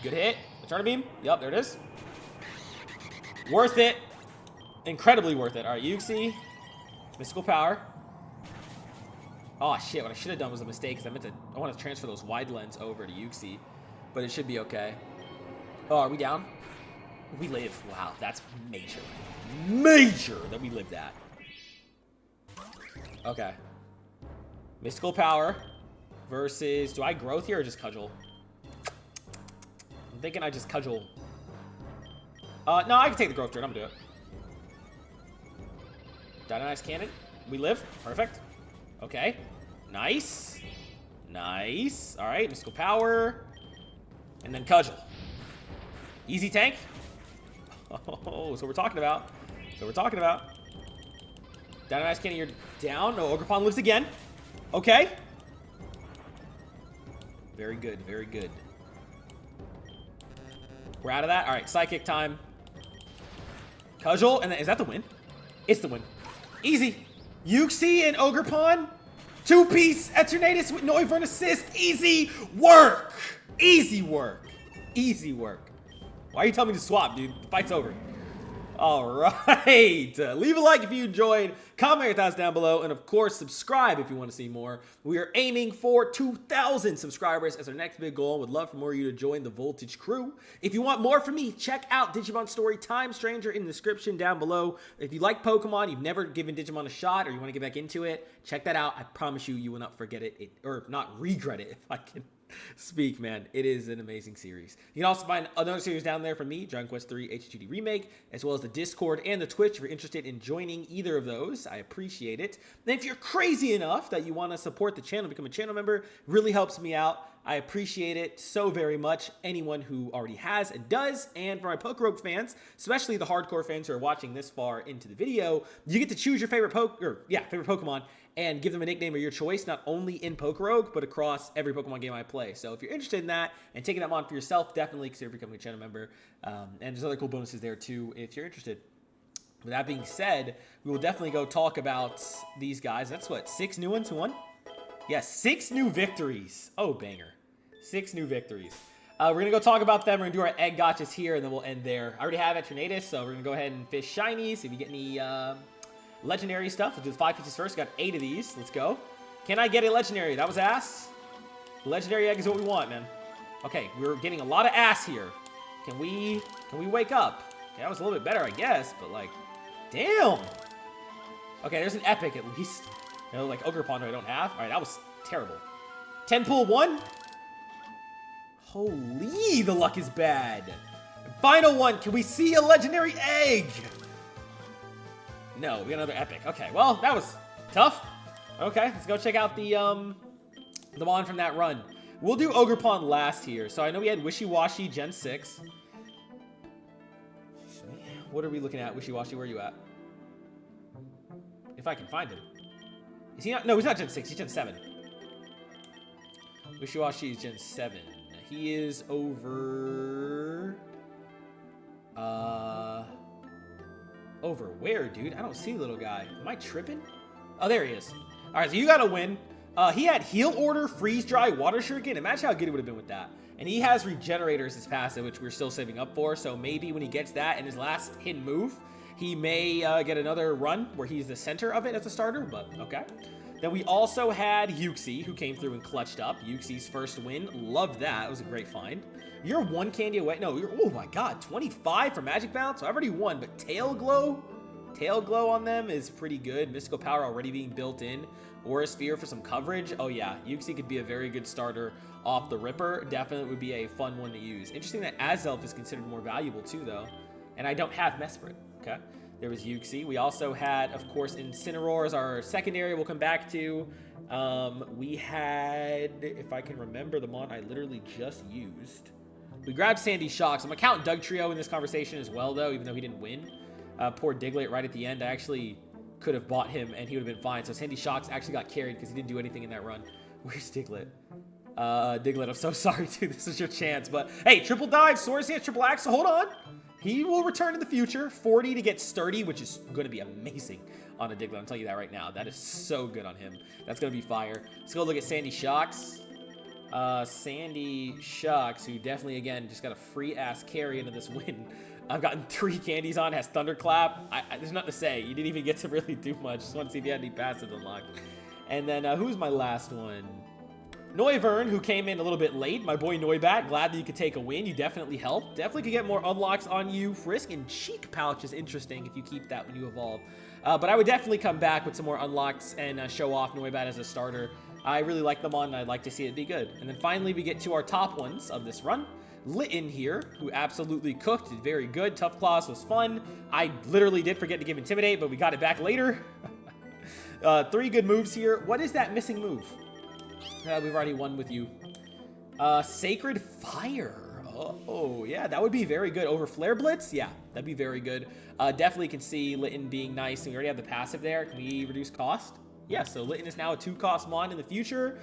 Good hit. Turtle Beam. Yep, there it is. Worth it. Incredibly worth it. All right, Yuxi. Mystical Power. Oh, shit. What I should have done was a mistake because I want to transfer those wide lens over to Yuxi. But it should be okay. Oh, are we down? We live. Wow, that's major. Major that we lived that. Okay. Mystical Power versus... Do I Growth here or just Cudgel? I'm thinking I just Cudgel. No, I can take the Growth turn. I'm gonna do it. Dynamite Cannon. We live. Perfect. Okay. Nice. Nice. All right. Mystical Power. And then Cudgel. Easy tank. Oh, so we're talking about. Dynamite Cannon, you're down. No, Ogerpon lives again. Okay. Very good. Very good. We're out of that. All right. Psychic time. Cudgel. And then, is that the win? It's the win. Easy. Yuxi and Ogerpon. Two-piece Eternatus with Noivern assist. Easy work. Easy work. Easy work. Why are you telling me to swap, dude? The fight's over. All right. Leave a like if you enjoyed. Comment your thoughts down below. And, of course, subscribe if you want to see more. We are aiming for 2,000 subscribers as our next big goal. Would love for more of you to join the Voltage crew. If you want more from me, check out Digimon Story Time Stranger in the description down below. If you like Pokemon, you've never given Digimon a shot, or you want to get back into it, check that out. I promise you will not forget it, or not regret it if I can speak, man. It is an amazing series. You can also find another series down there from me, Dragon Quest III HD Remake, as well as the Discord and the Twitch if you're interested in joining either of those. I appreciate it. And if you're crazy enough that you want to support the channel, become a channel member, really helps me out. I appreciate it so very much. Anyone who already has and does. And for my Pokerogue fans, especially the hardcore fans who are watching this far into the video, you get to choose your favorite favorite Pokemon and give them a nickname of your choice, not only in Pokerogue, but across every Pokemon game I play. So if you're interested in that and taking that on for yourself, definitely consider becoming a channel member. And there's other cool bonuses there too if you're interested. With that being said, we will definitely go talk about these guys. That's what, 6 new ones? Who won? Yes, 6 new victories. Oh, banger. 6 new victories. We're going to go talk about them. We're going to do our egg gotchas here, and then we'll end there. I already have Eternatus, so we're going to go ahead and fish shinies. If you get any legendary stuff, we'll do the 5 pieces first. Got 8 of these. Let's go. Can I get a legendary? That was ass. Legendary egg is what we want, man. Okay, we're getting a lot of ass here. Can we wake up? Okay, that was a little bit better, I guess, but like, damn. Okay, there's an epic at least. You know, like Ogerpon I don't have. All right, that was terrible. 10 pull 1. Holy, the luck is bad. And final one, can we see a legendary egg? No, we got another epic. Okay, well, that was tough. Okay, let's go check out the mon from that run. We'll do Ogerpon last here. So I know we had Wishy-Washy Gen 6. What are we looking at? Wishy-Washy, where are you at? If I can find him. Is he not? No, he's not Gen 6. He's Gen 7. Wishy-Washy is Gen 7. He is over... Over where, dude? I don't see the little guy. Am I tripping? Oh, there he is. All right, so you got to win. He had Heal Order, Freeze Dry, Water Shuriken. Imagine how good it would have been with that. And he has Regenerators as passive, which we're still saving up for. So maybe when he gets that in his last hidden move, he may get another run where he's the center of it as a starter, but okay. Then we also had Uxie, who came through and clutched up. Uxie's first win. Loved that. It was a great find. You're one candy away. No, you're, oh my god, 25 for Magic Bounce. So I already won, but Tail Glow on them is pretty good. Mystical Power already being built in. Aura Sphere for some coverage. Oh yeah, Uxie could be a very good starter off the ripper. Definitely would be a fun one to use. Interesting that Azelf is considered more valuable too, though. And I don't have Mesprit. Okay. There was Uxie. We also had, of course, Incineroar as our secondary we'll come back to. We had, if I can remember the mon I literally just used. We grabbed Sandy Shocks. I'm going to count Dugtrio in this conversation as well, though, even though he didn't win. Poor Diglett right at the end. I actually could have bought him, and he would have been fine. So Sandy Shocks actually got carried because he didn't do anything in that run. Where's Diglett? Diglett, I'm so sorry, dude. This is your chance. But, hey, triple dive, Swords Dance, triple axle. Hold on. He will return in the future. 40 to get sturdy, which is going to be amazing on a Diglett. I'm telling you that right now. That is so good on him. That's going to be fire. Let's go look at Sandy Shocks. Sandy Shocks, who definitely, again, just got a free-ass carry into this win. I've gotten 3 candies on, has Thunderclap. There's nothing to say. You didn't even get to really do much. Just want to see if you had any passives unlocked. And then, who's my last one? Noivern, who came in a little bit late. My boy Noibat, glad that you could take a win. You definitely helped. Definitely could get more unlocks on you. Frisk and Cheek Pouch is interesting if you keep that when you evolve. But I would definitely come back with some more unlocks and show off Noibat as a starter. I really like them on, and I'd like to see it be good. And then finally, we get to our top ones of this run. Litten here, who absolutely cooked, did very good. Tough Claws was fun. I literally did forget to give Intimidate, but we got it back later. 3 good moves here. What is that missing move? We've already won with you. Sacred Fire. Oh, yeah, that would be very good. Over Flare Blitz? Yeah, that'd be very good. Definitely can see Litten being nice, and we already have the passive there. Can we reduce cost? Yeah, so Litten is now a 2-cost mon in the future.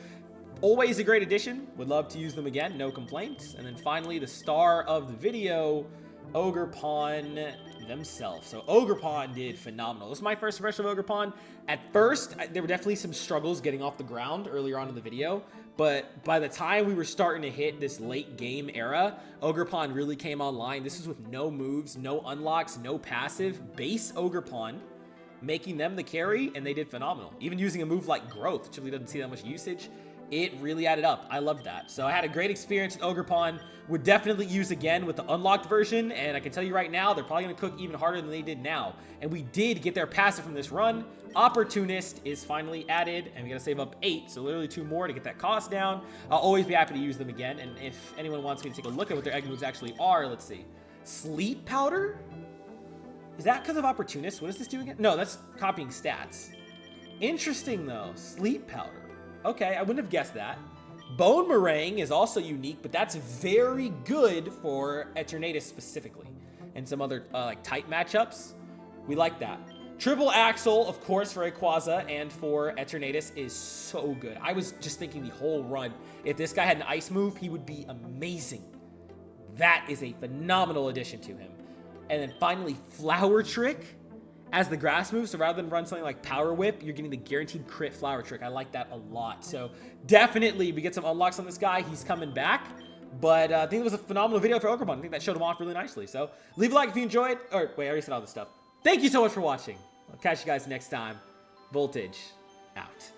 Always a great addition. Would love to use them again. No complaints. And then finally, the star of the video, Ogerpon themselves. So Ogerpon did phenomenal. This is my first impression of Ogerpon. At first, there were definitely some struggles getting off the ground earlier on in the video. But by the time we were starting to hit this late game era, Ogerpon really came online. This is with no moves, no unlocks, no passive. Base Ogerpon, making them the carry, and they did phenomenal. Even using a move like Growth, which really doesn't see that much usage. It really added up. I loved that. So I had a great experience with Ogerpon. Would definitely use again with the unlocked version. And I can tell you right now, they're probably going to cook even harder than they did now. And we did get their passive from this run. Opportunist is finally added. And we got to save up 8. So literally 2 more to get that cost down. I'll always be happy to use them again. And if anyone wants me to take a look at what their egg moves actually are, let's see. Sleep Powder? Is that because of Opportunist? What does this do again? No, that's copying stats. Interesting though. Sleep Powder. Okay, I wouldn't have guessed that. Bone Meringue is also unique, but that's very good for Eternatus specifically. And some other like tight matchups. We like that. Triple Axle, of course, for Rayquaza and for Eternatus is so good. I was just thinking the whole run, if this guy had an ice move, he would be amazing. That is a phenomenal addition to him. And then finally, Flower Trick as the grass move. So rather than run something like Power Whip, you're getting the guaranteed crit Flower Trick. I like that a lot. So definitely we get some unlocks on this guy. He's coming back. But I think it was a phenomenal video for Ogerpon. I think that showed him off really nicely. So leave a like if you enjoyed. Or wait, I already said all this stuff. Thank you so much for watching. I'll catch you guys next time. Voltage out.